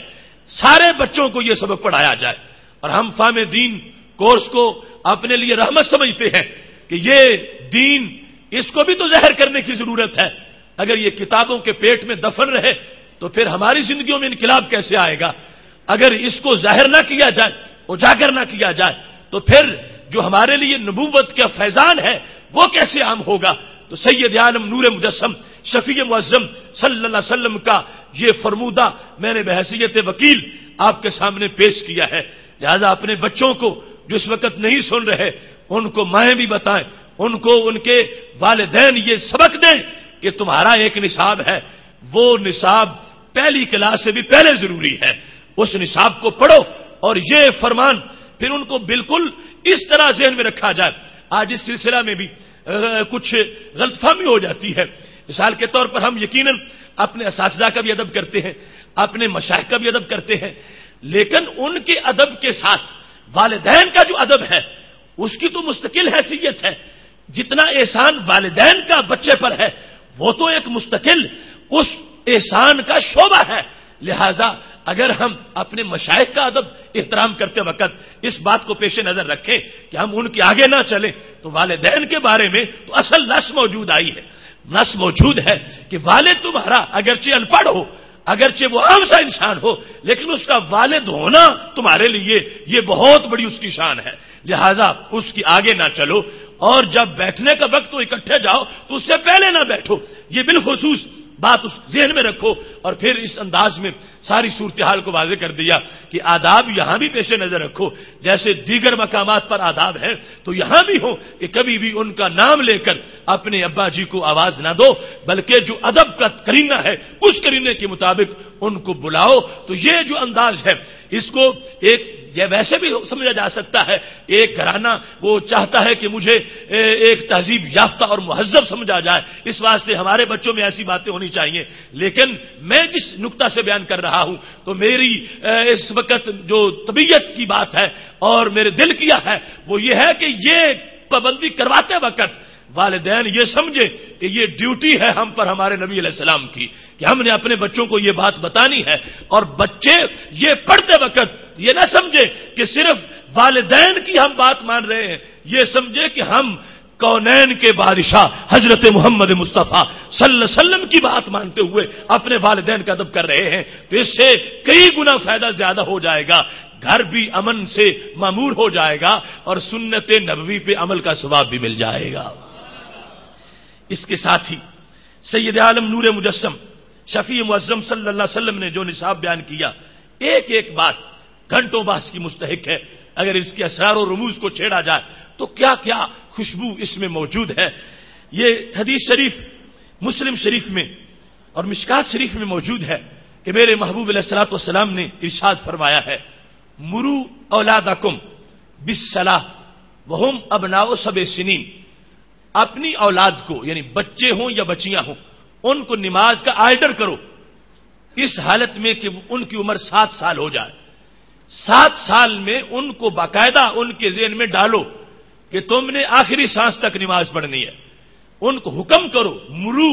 سارے بچوں کو یہ سبق پڑھایا جائے. اور ہم فہم دین کورس کو اپنے لیے رحمت سمجھتے ہیں کہ یہ دین اس کو بھی تو ظاہر کرنے کی ضرورت ہے. اگر یہ کتابوں کے پیٹ میں دفن رہے تو پھر ہماری زندگیوں میں انقلاب کیسے آئے گا؟ اگر اس کو ظاہر نہ کیا جائے, اجاگر نہ کیا جائے, تو پھر جو ہمارے لیے نبوت کا فیضان ہے وہ کیسے عام ہوگا؟ تو سید عالم نور مجسم شفیع معظم صلی اللہ علیہ وسلم کا یہ فرمودہ میں نے بحیثیت وکیل آپ کے سامنے پیش کیا ہے. لہذا اپنے بچوں کو جو اس وقت نہیں سن رہے ان کو مائیں بھی بتائیں, ان کو ان کے والدین یہ سبق دیں کہ تمہارا ایک نصاب ہے, وہ نصاب پہلی کلاس سے بھی پہلے ضروری ہے, اس نصاب کو پڑھو. اور یہ فرمان پھر ان کو بالکل اس طرح ذہن میں رکھا جائے. آج اس سلسلہ میں بھی کچھ غلط فہمی ہو جاتی ہے. مثال کے طور پر ہم یقیناً اپنے اساتذہ کا بھی ادب کرتے ہیں, اپنے مشائخ کا بھی ادب کرتے ہیں, لیکن ان کے ادب کے ساتھ والدین کا جو ادب ہے اس کی تو مستقل حیثیت ہے. جتنا احسان والدین کا بچے پر ہے وہ تو ایک مستقل اس احسان کا شعبہ ہے. لہذا اگر ہم اپنے مشائخ کا ادب احترام کرتے وقت اس بات کو پیش نظر رکھیں کہ ہم ان کے آگے نہ چلیں، تو والدین کے بارے میں تو اصل نص موجود آئی ہے، نص موجود ہے کہ والد تمہارا اگرچہ ان پڑھ ہو، اگرچہ وہ عام سا انسان ہو، لیکن اس کا والد ہونا تمہارے لیے یہ بہت بڑی اس کی شان ہے، لہذا اس کی آگے نہ چلو، اور جب بیٹھنے کا وقت تو اکٹھے جاؤ تو اس سے پہلے نہ بیٹھو، یہ بالخصوص بات اس ذہن میں رکھو۔ اور پھر اس انداز میں ساری صورتحال کو واضح کر دیا کہ آداب یہاں بھی پیش نظر رکھو، جیسے دیگر مقامات پر آداب ہے تو یہاں بھی ہو کہ کبھی بھی ان کا نام لے کر اپنے ابا جی کو آواز نہ دو، بلکہ جو ادب کا کرینہ ہے اس کرینے کے مطابق ان کو بلاؤ۔ تو یہ جو انداز ہے اس کو یہ ویسے بھی سمجھا جا سکتا ہے، ایک گھرانہ وہ چاہتا ہے کہ مجھے ایک تہذیب یافتہ اور مہذب سمجھا جائے، اس واسطے ہمارے بچوں میں ایسی باتیں ہونی چاہیے، لیکن میں جس نقطہ سے بیان کر رہا ہوں تو میری اس وقت جو طبیعت کی بات ہے اور میرے دل کیا ہے وہ یہ ہے کہ یہ پابندی کرواتے وقت والدین یہ سمجھے کہ یہ ڈیوٹی ہے ہم پر ہمارے نبی علیہ السلام کی کہ ہم نے اپنے بچوں کو یہ بات بتانی ہے، اور بچے یہ پڑھتے وقت یہ نہ سمجھے کہ صرف والدین کی ہم بات مان رہے ہیں، یہ سمجھے کہ ہم کونین کے بادشاہ حضرت محمد مصطفیٰ صلی اللہ علیہ وسلم کی بات مانتے ہوئے اپنے والدین کا ادب کر رہے ہیں، تو اس سے کئی گنا فائدہ زیادہ ہو جائے گا، گھر بھی امن سے معمور ہو جائے گا اور سنت نبوی پہ عمل کا ثواب بھی مل جائے گا۔ اس کے ساتھ ہی سید عالم نور مجسم شفیع معظم صلی اللہ علیہ وسلم نے جو نصاب بیان کیا، ایک ایک بات گھنٹوں بحث کی مستحق ہے، اگر اس کے اسرار و رموز کو چھیڑا جائے تو کیا کیا خوشبو اس میں موجود ہے۔ یہ حدیث شریف مسلم شریف میں اور مشکات شریف میں موجود ہے کہ میرے محبوب علیہ الصلوۃ والسلام نے ارشاد فرمایا ہے، مرو اولادکم بالصلاۃ وہم ابناء 7 سنین، اپنی اولاد کو یعنی بچے ہوں یا بچیاں ہوں ان کو نماز کا آرڈر کرو اس حالت میں کہ ان کی عمر 7 سال ہو جائے، 7 سال میں ان کو باقاعدہ ان کے ذہن میں ڈالو کہ تم نے آخری سانس تک نماز پڑھنی ہے، ان کو حکم کرو، مرو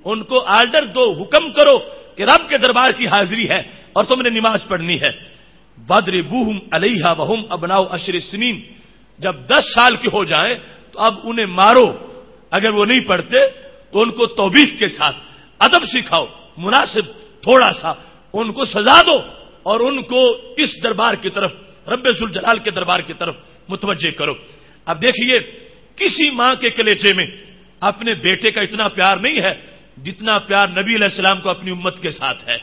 ان کو آرڈر دو، حکم کرو کہ رب کے دربار کی حاضری ہے اور تم نے نماز پڑھنی ہے۔ وَاضْرِبُوهُمْ عَلَيْهَا وَهُمْ أَبْنَاءُ 10 سنین، جب 10 سال کے ہو جائیں تو اب انہیں مارو، اگر وہ نہیں پڑھتے تو ان کو توبیخ کے ساتھ ادب سکھاؤ، مناسب تھوڑا سا ان کو سزا دو اور ان کو اس دربار کی طرف، رب ذوالجلال کے دربار کی طرف متوجہ کرو۔ اب دیکھیے کسی ماں کے کلیجے میں اپنے بیٹے کا اتنا پیار نہیں ہے جتنا پیار نبی علیہ السلام کو اپنی امت کے ساتھ ہے۔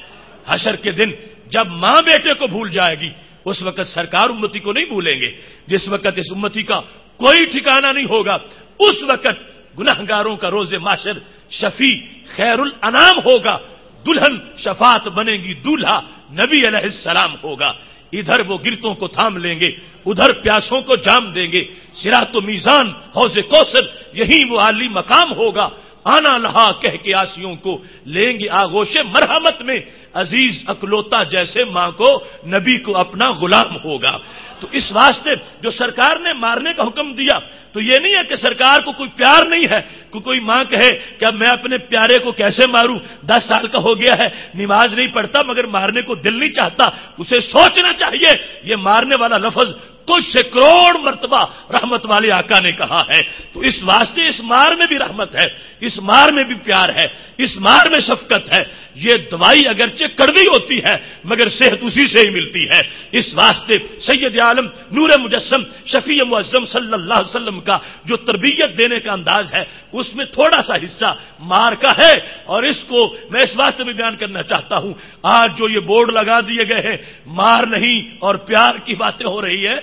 حشر کے دن جب ماں بیٹے کو بھول جائے گی اس وقت سرکار امتی کو نہیں بھولیں گے، جس وقت اس امتی کا کوئی ٹھکانہ نہیں ہوگا اس وقت گناہگاروں کا روز محشر شفیع خیر الانام ہوگا، دلہن شفاعت بنے گی، دولہا نبی علیہ السلام ہوگا۔ ادھر وہ گرتوں کو تھام لیں گے، ادھر پیاسوں کو جام دیں گے، صراط و میزان حوض کوثر یہی وہ عالی مقام ہوگا، آنا لہا کہہ کے آسیوں کو لیں گے آغوش مرحمت میں، عزیز اکلوتا جیسے ماں کو نبی کو اپنا غلام ہوگا۔ تو اس واسطے جو سرکار نے مارنے کا حکم دیا تو یہ نہیں ہے کہ سرکار کو کوئی پیار نہیں ہے، کوئی ماں کہے کہ اب میں اپنے پیارے کو کیسے ماروں، 10 سال کا ہو گیا ہے، نماز نہیں پڑھتا مگر مارنے کو دل نہیں چاہتا، اسے سوچنا چاہیے یہ مارنے والا لفظ کچھ سے کروڑ مرتبہ رحمت والے آقا نے کہا ہے۔ تو اس واسطے اس مار میں بھی رحمت ہے، اس مار میں بھی پیار ہے، اس مار میں شفقت ہے۔ یہ دوائی اگرچہ کڑوی ہوتی ہے مگر صحت اسی سے ہی ملتی ہے۔ اس واسطے سید عالم نور مجسم شفیع معظم صلی اللہ علیہ وسلم کا جو تربیت دینے کا انداز ہے اس میں تھوڑا سا حصہ مار کا ہے، اور اس کو میں اس واسطے بھی بیان کرنا چاہتا ہوں، آج جو یہ بورڈ لگا دیے گئے ہیں مار نہیں اور پیار کی باتیں ہو رہی ہے،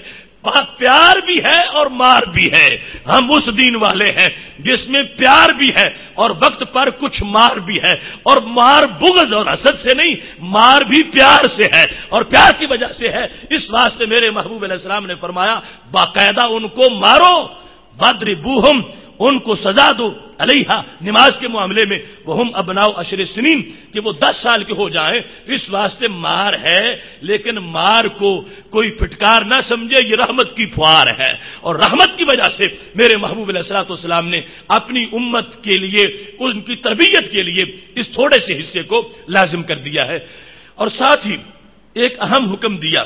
پیار بھی ہے اور مار بھی ہے۔ ہم اس دین والے ہیں جس میں پیار بھی ہے اور وقت پر کچھ مار بھی ہے، اور مار بغض اور حسد سے نہیں، مار بھی پیار سے ہے اور پیار کی وجہ سے ہے۔ اس واسطے میرے محبوب علیہ السلام نے فرمایا باقاعدہ ان کو مارو، وَاضْرِبُوهُمْ ان کو سزا دو، علیہا نماز کے معاملے میں، وہم ابناء 10 سنین کہ وہ 10 سال کے ہو جائیں۔ اس واسطے مار ہے لیکن مار کو کوئی پھٹکار نہ سمجھے، یہ رحمت کی پھوار ہے، اور رحمت کی وجہ سے میرے محبوب علیہ الصلوۃ والسلام نے اپنی امت کے لیے ان کی تربیت کے لیے اس تھوڑے سے حصے کو لازم کر دیا ہے۔ اور ساتھ ہی ایک اہم حکم دیا،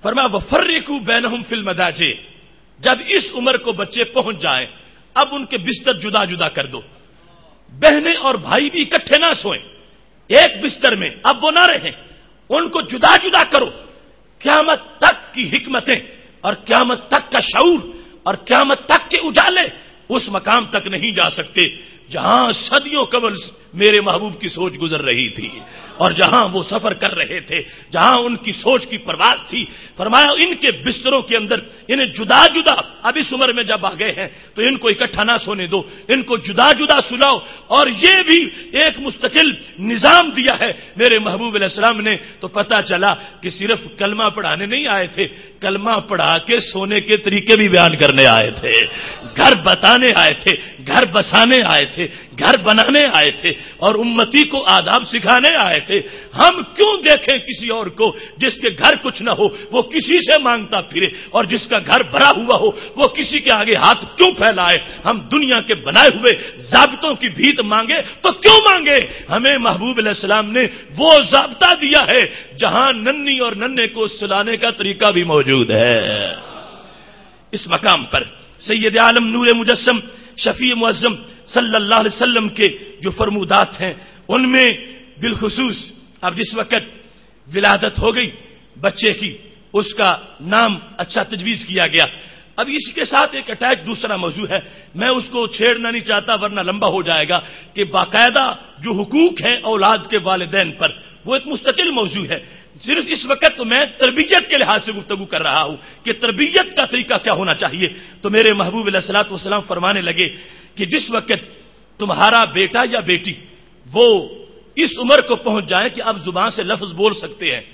فرمایا وفرقوا بینہم فی المضاجع، جب اس عمر کو بچے پہنچ جائیں اب ان کے بستر جدا جدا کر دو، بہنیں اور بھائی بھی اکٹھے نہ سوئیں ایک بستر میں، اب وہ نہ رہیں، ان کو جدا جدا کرو۔ قیامت تک کی حکمتیں اور قیامت تک کا شعور اور قیامت تک کے اجالے اس مقام تک نہیں جا سکتے جہاں صدیوں قبل میرے محبوب کی سوچ گزر رہی تھی اور جہاں وہ سفر کر رہے تھے، جہاں ان کی سوچ کی پرواز تھی۔ فرمایا ان کے بستروں کے اندر انہیں جدا جدا، اب اس عمر میں جب آ گئے ہیں تو ان کو اکٹھا نہ سونے دو، ان کو جدا جدا سلاؤ۔ اور یہ بھی ایک مستقل نظام دیا ہے میرے محبوب علیہ السلام نے، تو پتہ چلا کہ صرف کلمہ پڑھانے نہیں آئے تھے، کلمہ پڑھا کے سونے کے طریقے بھی بیان کرنے آئے تھے، گھر بتانے آئے تھے، گھر بسانے آئے تھے، گھر بنانے آئے تھے اور امتی کو آداب سکھانے آئے تھے۔ ہم کیوں دیکھیں کسی اور کو جس کے گھر کچھ نہ ہو وہ کسی سے مانگتا پھرے، اور جس کا گھر بھرا ہوا ہو وہ کسی کے آگے ہاتھ کیوں پھیلائے؟ ہم دنیا کے بنائے ہوئے ضابطوں کی بھیت مانگے تو کیوں مانگے؟ ہمیں محبوب علیہ السلام نے وہ ضابطہ دیا ہے جہاں ننھی اور ننھے کو سلانے کا طریقہ بھی موجود ہے۔ اس مقام پر سید عالم نور مجسم شفیع معظم صلی اللہ علیہ وسلم کے جو فرمودات ہیں ان میں بالخصوص اب جس وقت ولادت ہو گئی بچے کی، اس کا نام اچھا تجویز کیا گیا۔ اب اس کے ساتھ ایک اٹیچ دوسرا موضوع ہے، میں اس کو چھیڑنا نہیں چاہتا ورنہ لمبا ہو جائے گا، کہ باقاعدہ جو حقوق ہیں اولاد کے والدین پر وہ ایک مستقل موضوع ہے۔ صرف اس وقت تو میں تربیت کے لحاظ سے گفتگو کر رہا ہوں کہ تربیت کا طریقہ کیا ہونا چاہیے۔ تو میرے محبوب علیہ الصلوۃ والسلام فرمانے لگے کہ جس وقت تمہارا بیٹا یا بیٹی وہ اس عمر کو پہنچ جائے کہ اب زبان سے لفظ بول سکتے ہیں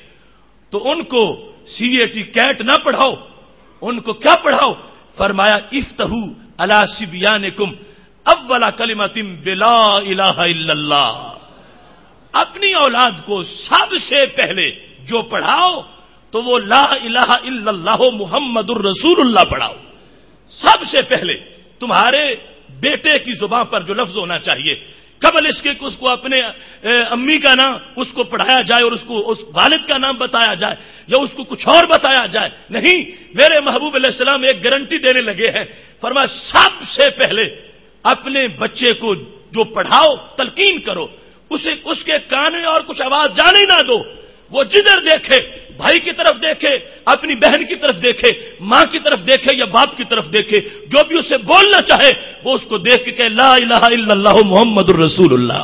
تو ان کو CAT کیٹ نہ پڑھاؤ، ان کو کیا پڑھاؤ؟ فرمایا افتحوا علی صبیانکم اول کلمۃ بلا الہ الا اللہ، اپنی اولاد کو سب سے پہلے جو پڑھاؤ تو وہ لا الہ الا اللہ محمد الرسول اللہ پڑھاؤ۔ سب سے پہلے تمہارے بیٹے کی زبان پر جو لفظ ہونا چاہیے، قبل اس کے اس کو اپنے امی کا نام اس کو پڑھایا جائے اور اس کو اس والد کا نام بتایا جائے یا اس کو کچھ اور بتایا جائے، نہیں، میرے محبوب علیہ السلام ایک گارنٹی دینے لگے ہیں۔ فرمایا سب سے پہلے اپنے بچے کو جو پڑھاؤ تلقین کرو، اسے اس کے کان میں اور کچھ آواز جانے نہ دو، وہ جدھر دیکھے، بھائی کی طرف دیکھے، اپنی بہن کی طرف دیکھے، ماں کی طرف دیکھے یا باپ کی طرف دیکھے، جو بھی اسے بولنا چاہے وہ اس کو دیکھ کے کہے لا الہ الا اللہ محمد الرسول اللہ۔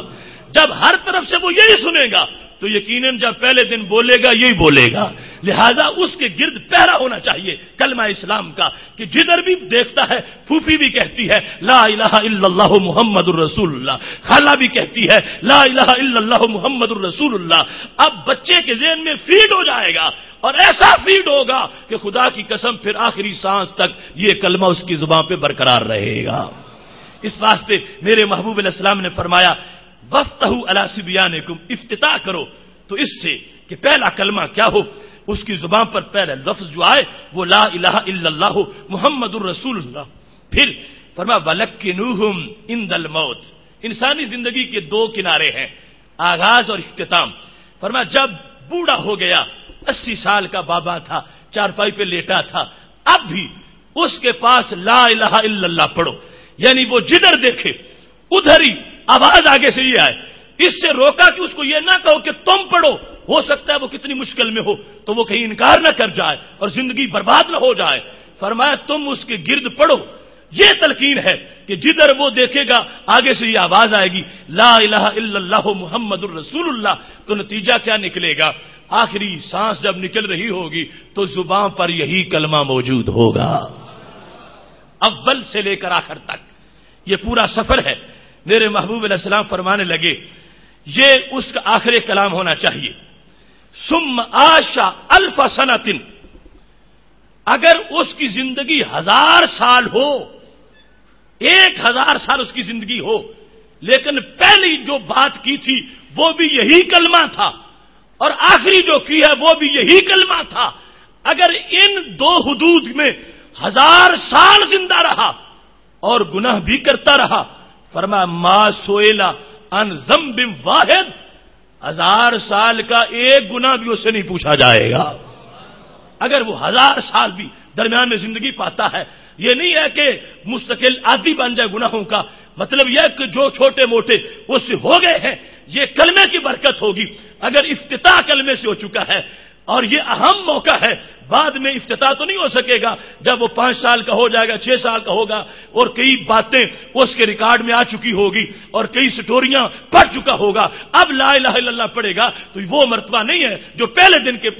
جب ہر طرف سے وہ یہی سنے گا تو یقیناً جب پہلے دن بولے گا یہی بولے گا، لہذا اس کے گرد پہرا ہونا چاہیے کلمہ اسلام کا، کہ جدھر بھی دیکھتا ہے، پھوپھی بھی کہتی ہے لا الہ الا اللہ محمد الرسول اللہ، خالہ بھی کہتی ہے لا الہ الا اللہ محمد الرسول اللہ۔ اب بچے کے ذہن میں فیڈ ہو جائے گا اور ایسا فیڈ ہوگا کہ خدا کی قسم پھر آخری سانس تک یہ کلمہ اس کی زبان پہ برقرار رہے گا۔ اس واسطے میرے محبوب علیہ السلام نے فرمایا وفتحوا علی صبیانکم، افتتاح کرو تو اس سے کہ پہلا کلمہ کیا ہو، اس کی زبان پر پہلا لفظ جو آئے وہ لا الہ الا اللہ محمد الرسول اللہ۔ پھر فرمایا وَلَكِّنُوهُمْ عِنْدَ الْمَوْتِ، انسانی زندگی کے دو کنارے ہیں، آغاز اور اختتام۔ فرمایا جب بوڑھا ہو گیا، 80 سال کا بابا تھا، چارپائی پہ لیٹا تھا، اب بھی اس کے پاس لا الہ الا اللہ پڑھو، یعنی وہ جدھر دیکھے ادھر ہی آواز آگے سے یہ آئے، اس سے روکا کہ اس کو یہ نہ کہو کہ تم پڑھو، ہو سکتا ہے وہ کتنی مشکل میں ہو تو وہ کہیں انکار نہ کر جائے اور زندگی برباد نہ ہو جائے۔ فرمایا تم اس کے گرد پڑھو، یہ تلقین ہے کہ جدھر وہ دیکھے گا آگے سے یہ آواز آئے گی لا الہ الا اللہ محمد الرسول اللہ، تو نتیجہ کیا نکلے گا؟ آخری سانس جب نکل رہی ہوگی تو زبان پر یہی کلمہ موجود ہوگا، اول سے لے کر آخر تک یہ پورا سفر ہے۔ میرے محبوب علیہ السلام فرمانے لگے یہ اس کا آخری کلام ہونا چاہیے۔ ثم عاش الف سنۃ، اگر اس کی زندگی 1000 سال ہو، 1000 سال اس کی زندگی ہو، لیکن پہلی جو بات کی تھی وہ بھی یہی کلمہ تھا اور آخری جو کی ہے وہ بھی یہی کلمہ تھا، اگر ان دو حدود میں 1000 سال زندہ رہا اور گناہ بھی کرتا رہا، فرمایا ما سئل عن ذنب واحد 1000 سال کا ایک گناہ بھی اس سے نہیں پوچھا جائے گا. اگر وہ 1000 سال بھی درمیان میں زندگی پاتا ہے، یہ نہیں ہے کہ مستقل عادی بن جائے گناہوں کا، مطلب یہ کہ جو چھوٹے موٹے اس سے ہو گئے ہیں یہ کلمے کی برکت ہوگی. اگر افتتاح کلمے سے ہو چکا ہے اور یہ اہم موقع ہے، بعد میں افتتاح تو نہیں ہو سکے گا جب وہ 5 سال کا ہو جائے گا، 6 سال کا ہوگا اور کئی باتیں اس کے ریکارڈ میں آ چکی ہوگی اور کئی سٹوریاں پڑھ چکا ہوگا. اب لا الہ الا اللہ پڑھے گا تو وہ مرتبہ نہیں ہے جو پہلے دن کے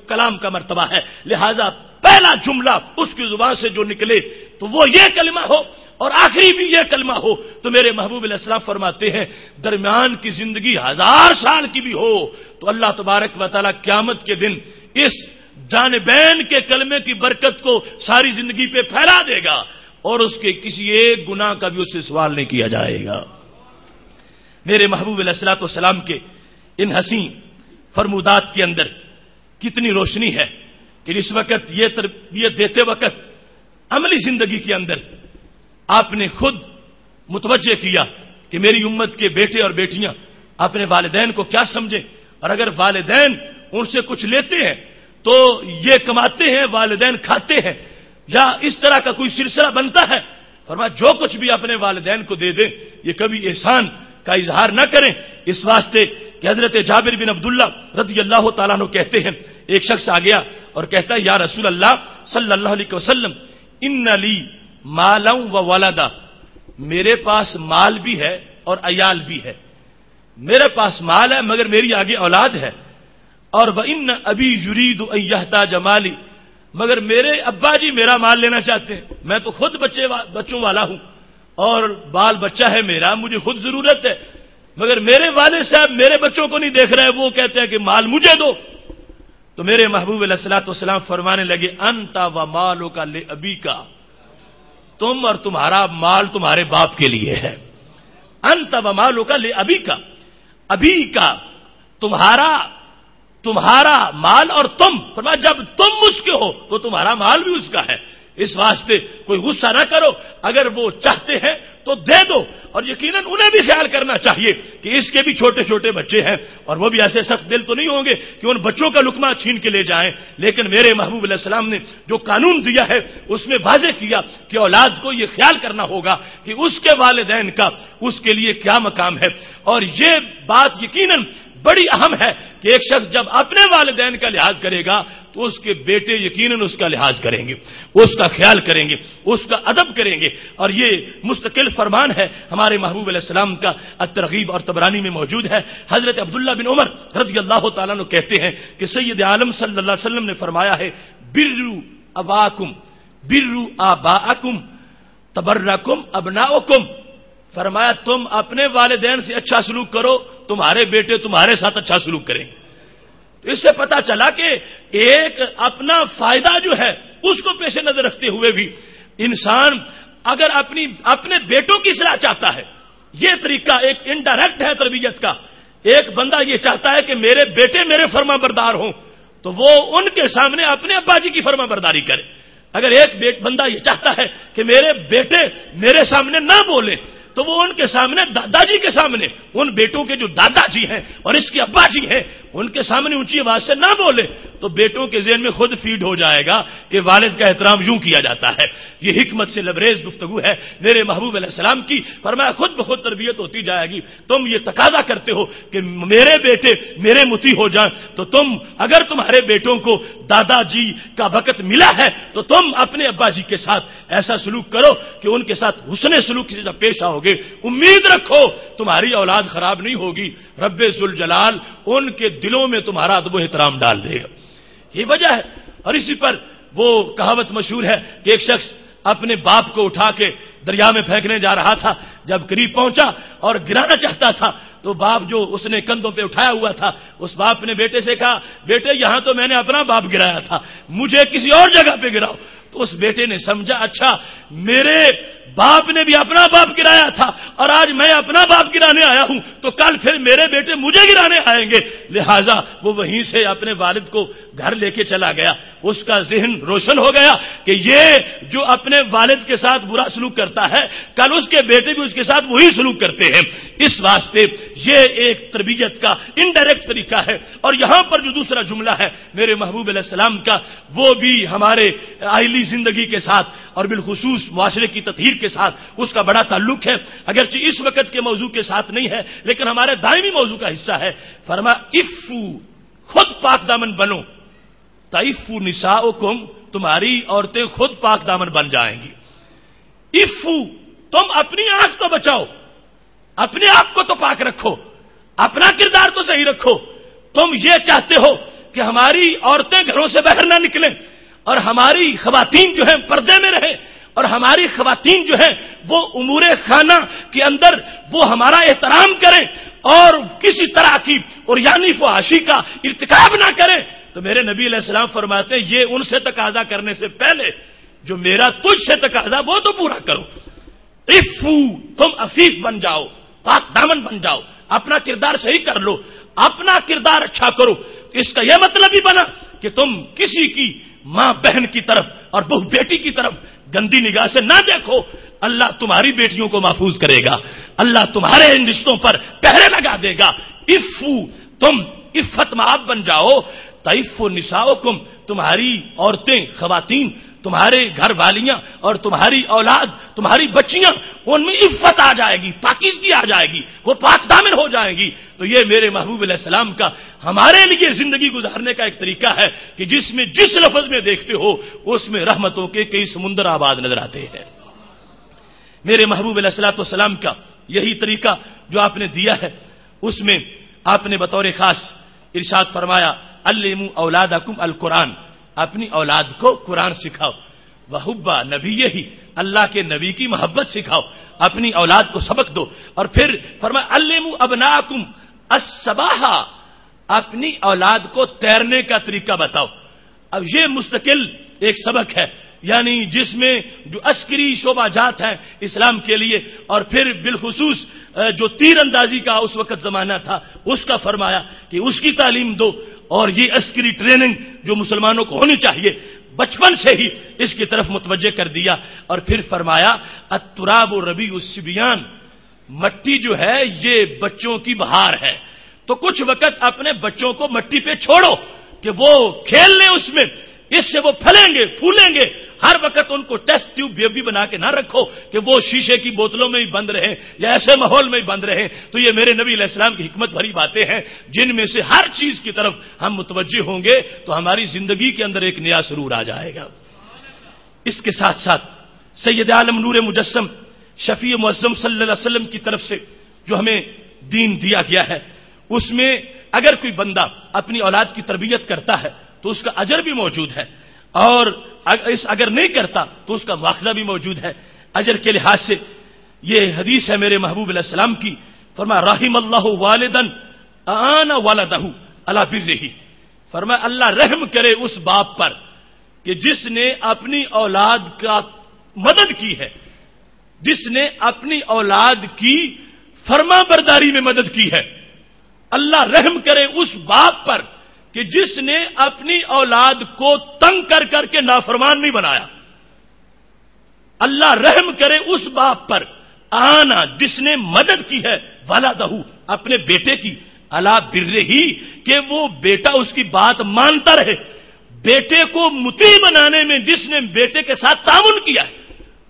کلام کا مرتبہ ہے. لہذا پہلا جملہ اس کی زبان سے جو نکلے تو وہ یہ کلمہ ہو اور آخری بھی یہ کلمہ ہو. تو میرے محبوب علیہ السلام فرماتے ہیں درمیان کی زندگی 1000 سال کی بھی ہو تو اللہ تبارک و تعالی قیامت کے دن اس جانبین کے کلمے کی برکت کو ساری زندگی پہ پھیلا دے گا اور اس کے کسی ایک گناہ کا بھی اس سے سوال نہیں کیا جائے گا. میرے محبوب علیہ الصلوۃ والسلام کے ان حسین فرمودات کے اندر کتنی روشنی ہے کہ اس وقت یہ تربیت دیتے وقت عملی زندگی کے اندر آپ نے خود متوجہ کیا کہ میری امت کے بیٹے اور بیٹیاں اپنے والدین کو کیا سمجھیں، اور اگر والدین ان سے کچھ لیتے ہیں تو یہ کماتے ہیں، والدین کھاتے ہیں، یا اس طرح کا کوئی سلسلہ بنتا ہے. فرمایا جو کچھ بھی اپنے والدین کو دے دیں یہ کبھی احسان کا اظہار نہ کریں. اس واسطے کہ حضرت جابر بن عبداللہ رضی اللہ تعالیٰ عنہ کہتے ہیں ایک شخص آ گیا اور کہتا ہے یا رسول اللہ صلی اللہ علیہ وسلم ان لی مالا و ولدا، میرے پاس مال بھی ہے اور عیال بھی ہے. میرے پاس مال ہے مگر میری آگے اولاد ہے، اور وَإِنَّ أَبِي يُرِيدُ أَن يَحْتَاجَ مَالِي، مگر میرے ابا جی میرا مال لینا چاہتے ہیں. میں تو خود بچوں والا ہوں اور بال بچہ ہے میرا، مجھے خود ضرورت ہے، مگر میرے والد صاحب میرے بچوں کو نہیں دیکھ رہے، وہ کہتے ہیں کہ مال مجھے دو. تو میرے محبوب علیہ الصلوۃ والسلام فرمانے لگے انت ومالک لابیک، تم اور تمہارا مال تمہارے باپ کے لیے ہے. انت ومالک لابیک، ابی کا تمہارا مال اور تم، فرمایا جب تم اس کے ہو تو تمہارا مال بھی اس کا ہے. اس واسطے کوئی غصہ نہ کرو، اگر وہ چاہتے ہیں تو دے دو، اور یقیناً انہیں بھی خیال کرنا چاہیے کہ اس کے بھی چھوٹے چھوٹے بچے ہیں اور وہ بھی ایسے سخت دل تو نہیں ہوں گے کہ ان بچوں کا لقمہ چھین کے لے جائیں. لیکن میرے محبوب علیہ السلام نے جو قانون دیا ہے اس میں واضح کیا کہ اولاد کو یہ خیال کرنا ہوگا کہ اس کے والدین کا اس کے لیے کیا مقام ہے. اور یہ بات یقیناً بڑی اہم ہے کہ ایک شخص جب اپنے والدین کا لحاظ کرے گا تو اس کے بیٹے یقیناً اس کا لحاظ کریں گے، اس کا خیال کریں گے، اس کا ادب کریں گے. اور یہ مستقل فرمان ہے ہمارے محبوب علیہ السلام کا، الترغیب اور طبرانی میں موجود ہے. حضرت عبداللہ بن عمر رضی اللہ تعالیٰ عنہ کہتے ہیں کہ سید عالم صلی اللہ علیہ وسلم نے فرمایا ہے بروا اباکم بروا آباءکم تبرکم ابناؤکم، فرمایا تم اپنے والدین سے اچھا سلوک کرو، تمہارے بیٹے تمہارے ساتھ اچھا سلوک کریں. تو اس سے پتا چلا کہ ایک اپنا فائدہ جو ہے اس کو پیش نظر رکھتے ہوئے بھی انسان اگر اپنے بیٹوں کی اصلاح چاہتا ہے، یہ طریقہ ایک انڈائریکٹ ہے تربیت کا. ایک بندہ یہ چاہتا ہے کہ میرے بیٹے میرے فرما بردار ہوں تو وہ ان کے سامنے اپنے ابا جی کی فرما برداری کرے. اگر ایک بندہ یہ چاہتا ہے کہ میرے بیٹے میرے سامنے نہ بولیں تو وہ ان کے سامنے دادا جی کے سامنے، ان بیٹوں کے جو دادا جی ہیں اور اس کے ابا جی ہیں ان کے سامنے اونچی آواز سے نہ بولے تو بیٹوں کے ذہن میں خود فیڈ ہو جائے گا کہ والد کا احترام یوں کیا جاتا ہے. یہ حکمت سے لبریز گفتگو ہے میرے محبوب علیہ السلام کی. فرمایا خود بخود تربیت ہوتی جائے گی. تم یہ تقاضا کرتے ہو کہ میرے بیٹے میرے مطیع ہو جائیں تو تم اگر تمہارے بیٹوں کو دادا جی کا وقت ملا ہے تو تم اپنے ابا جی کے ساتھ ایسا سلوک کرو کہ ان کے ساتھ حسن سلوک سے جب پیش آؤ گے امید رکھو تمہاری اولاد خراب نہیں ہوگی. رب ذوالجلال ان کے دلوں میں تمہارا ادب و احترام ڈال دے گا. یہ وجہ ہے. اور اسی پر وہ کہاوت مشہور ہے کہ ایک شخص اپنے باپ کو اٹھا کے دریا میں پھینکنے جا رہا تھا، جب قریب پہنچا اور گرانا چاہتا تھا تو باپ جو اس نے کندھوں پہ اٹھایا ہوا تھا اس باپ نے بیٹے سے کہا بیٹے یہاں تو میں نے اپنا باپ گرایا تھا، مجھے کسی اور جگہ پہ گراؤ. تو اس بیٹے نے سمجھا اچھا میرے باپ نے بھی اپنا باپ گرایا تھا اور آج میں اپنا باپ گرانے آیا ہوں تو کل پھر میرے بیٹے مجھے گرانے آئیں گے. لہذا وہ وہیں سے اپنے والد کو گھر لے کے چلا گیا. اس کا ذہن روشن ہو گیا کہ یہ جو اپنے والد کے ساتھ برا سلوک کرتا ہے کل اس کے بیٹے بھی اس کے ساتھ وہی سلوک کرتے ہیں. اس واسطے یہ ایک تربیت کا انڈائریکٹ طریقہ ہے۔ اور یہاں پر جو دوسرا جملہ ہے میرے محبوب علیہ السلام کا، وہ بھی ہمارے آئلی زندگی کے ساتھ اور بالخصوص معاشرے کی تطہیر کے ساتھ اس کا بڑا تعلق ہے، اگرچہ اس وقت کے موضوع کے ساتھ نہیں ہے لیکن ہمارے دائمی موضوع کا حصہ ہے۔ فرما افو، خود پاک دامن بنو، تئفو نساؤکم، تمہاری عورتیں خود پاک دامن بن جائیں گی۔ افو، تم اپنی آنکھ تو بچاؤ، اپنے آپ کو تو پاک رکھو، اپنا کردار تو صحیح رکھو۔ تم یہ چاہتے ہو کہ ہماری عورتیں گھروں سے باہر نہ نکلیں اور ہماری خواتین جو ہیں پردے میں رہیں، اور ہماری خواتین جو ہیں وہ امور خانہ کے اندر وہ ہمارا احترام کریں اور کسی طرح کی عریانی فحاشی کا ارتکاب نہ کریں، تو میرے نبی علیہ السلام فرماتے ہیں یہ ان سے تقاضا کرنے سے پہلے جو میرا تجھ سے تقاضا وہ تو پورا کرو۔ افو، تم عفیف بن جاؤ، پاک دامن بن جاؤ، اپنا کردار صحیح کر لو، اپنا کردار اچھا کرو۔ اس کا یہ مطلب ہی بنا کہ تم کسی کی ماں بہن کی طرف اور بہو بیٹی کی طرف گندی نگاہ سے نہ دیکھو۔ اللہ تمہاری بیٹیوں کو محفوظ کرے گا، اللہ تمہارے ان رشتوں پر پہرے لگا دے گا۔ افو، تم عفت مآب بن جاؤ، تئفو نساؤکم، تمہاری عورتیں، خواتین، تمہارے گھر والیاں اور تمہاری اولاد، تمہاری بچیاں، ان میں عفت آ جائے گی، پاکیزگی آ جائے گی، وہ پاک دامن ہو جائیں گی۔ تو یہ میرے محبوب علیہ السلام کا ہمارے لیے زندگی گزارنے کا ایک طریقہ ہے کہ جس میں جس لفظ میں دیکھتے ہو اس میں رحمتوں کے کئی سمندر آباد نظر آتے ہیں۔ میرے محبوب علیہ الصلوۃ والسلام کا یہی طریقہ جو آپ نے دیا ہے، اس میں آپ نے بطور خاص ارشاد فرمایا علموا اولادکم القرآن، اپنی اولاد کو قرآن سکھاؤ، وحب نبیہ، اللہ کے نبی کی محبت سکھاؤ، اپنی اولاد کو سبق دو۔ اور پھر فرمایا علموا ابناکم السباحہ، اپنی اولاد کو تیرنے کا طریقہ بتاؤ۔ اب یہ مستقل ایک سبق ہے، یعنی جس میں جو عسکری شعبہ جات ہیں اسلام کے لیے، اور پھر بالخصوص جو تیر اندازی کا اس وقت زمانہ تھا اس کا فرمایا کہ اس کی تعلیم دو، اور یہ عسکری ٹریننگ جو مسلمانوں کو ہونی چاہیے بچپن سے ہی اس کی طرف متوجہ کر دیا۔ اور پھر فرمایا التراب ربیع الصبیان، مٹی جو ہے یہ بچوں کی بہار ہے، تو کچھ وقت اپنے بچوں کو مٹی پہ چھوڑو کہ وہ کھیل لیں اس میں، اس سے وہ پھلیں گے پھولیں گے۔ ہر وقت ان کو ٹیسٹ ٹیوب بیبی بنا کے نہ رکھو کہ وہ شیشے کی بوتلوں میں ہی بند رہیں یا ایسے ماحول میں ہی بند رہیں۔ تو یہ میرے نبی علیہ السلام کی حکمت بھری باتیں ہیں جن میں سے ہر چیز کی طرف ہم متوجہ ہوں گے تو ہماری زندگی کے اندر ایک نیا سرور آ جائے گا۔ اس کے ساتھ ساتھ سید عالم نور مجسم شفیع معظم صلی اللہ علیہ وسلم کی طرف سے جو ہمیں دین دیا گیا ہے، اس میں اگر کوئی بندہ اپنی اولاد کی تربیت کرتا ہے تو اس کا اجر بھی موجود ہے، اور اگر نہیں کرتا تو اس کا مواخذہ بھی موجود ہے۔ اجر کے لحاظ سے یہ حدیث ہے میرے محبوب علیہ السلام کی، فرمایا رحم اللہ والدن اعان ولدہ علی برہ، فرمایا اللہ رحم کرے اس باپ پر کہ جس نے اپنی اولاد کا مدد کی ہے، جس نے اپنی اولاد کی فرما برداری میں مدد کی ہے۔ اللہ رحم کرے اس باپ پر کہ جس نے اپنی اولاد کو تنگ کر کر کے نافرمان نہیں بنایا۔ اللہ رحم کرے اس باپ پر آنا جس نے مدد کی ہے ولدہ، اپنے بیٹے کی، علی برہ، کہ وہ بیٹا اس کی بات مانتا رہے، بیٹے کو مطیع بنانے میں جس نے بیٹے کے ساتھ تعاون کیا ہے۔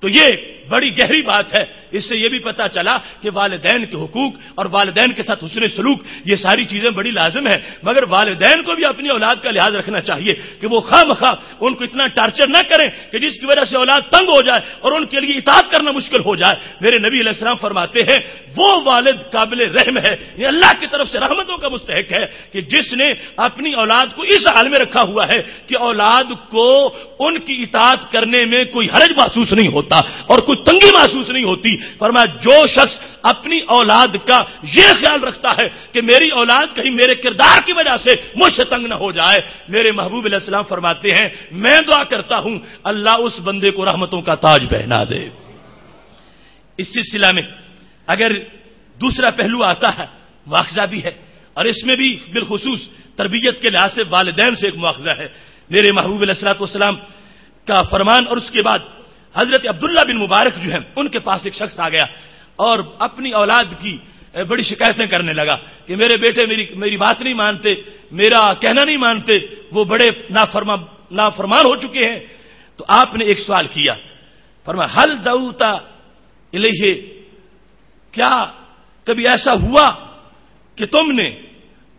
تو یہ بڑی گہری بات ہے، اس سے یہ بھی پتا چلا کہ والدین کے حقوق اور والدین کے ساتھ حسن سلوک یہ ساری چیزیں بڑی لازم ہیں، مگر والدین کو بھی اپنی اولاد کا لحاظ رکھنا چاہیے کہ وہ خواہ مخواہ ان کو اتنا ٹارچر نہ کریں کہ جس کی وجہ سے اولاد تنگ ہو جائے اور ان کے لیے اطاعت کرنا مشکل ہو جائے۔ میرے نبی علیہ السلام فرماتے ہیں وہ والد قابل رحم ہے، یہ اللہ کی طرف سے رحمتوں کا مستحق ہے کہ جس نے اپنی اولاد کو اس حال میں رکھا ہوا ہے کہ اولاد کو ان کی اطاعت کرنے میں کوئی حرج محسوس نہیں ہوتا اور کوئی تنگی محسوس نہیں ہوتی۔ فرمایا جو شخص اپنی اولاد کا یہ خیال رکھتا ہے کہ میری اولاد کہیں میرے کردار کی وجہ سے مجھ سے تنگ نہ ہو جائے، میرے محبوب علیہ السلام فرماتے ہیں میں دعا کرتا ہوں اللہ اس بندے کو رحمتوں کا تاج پہنا دے۔ اس سلسلہ میں اگر دوسرا پہلو آتا ہے مواخذہ بھی ہے، اور اس میں بھی بالخصوص تربیت کے لحاظ سے والدین سے ایک مواخذہ ہے۔ میرے محبوب علیہ الصلوۃ والسلام کا فرمان، اور اس کے بعد حضرت عبداللہ بن مبارک جو ہیں ان کے پاس ایک شخص آ گیا اور اپنی اولاد کی بڑی شکایتیں کرنے لگا کہ میرے بیٹے میری بات نہیں مانتے، میرا کہنا نہیں مانتے، وہ بڑے نافرمان ہو چکے ہیں۔ تو آپ نے ایک سوال کیا، فرمایا حل دعوتا الیہ، کیا کبھی ایسا ہوا کہ تم نے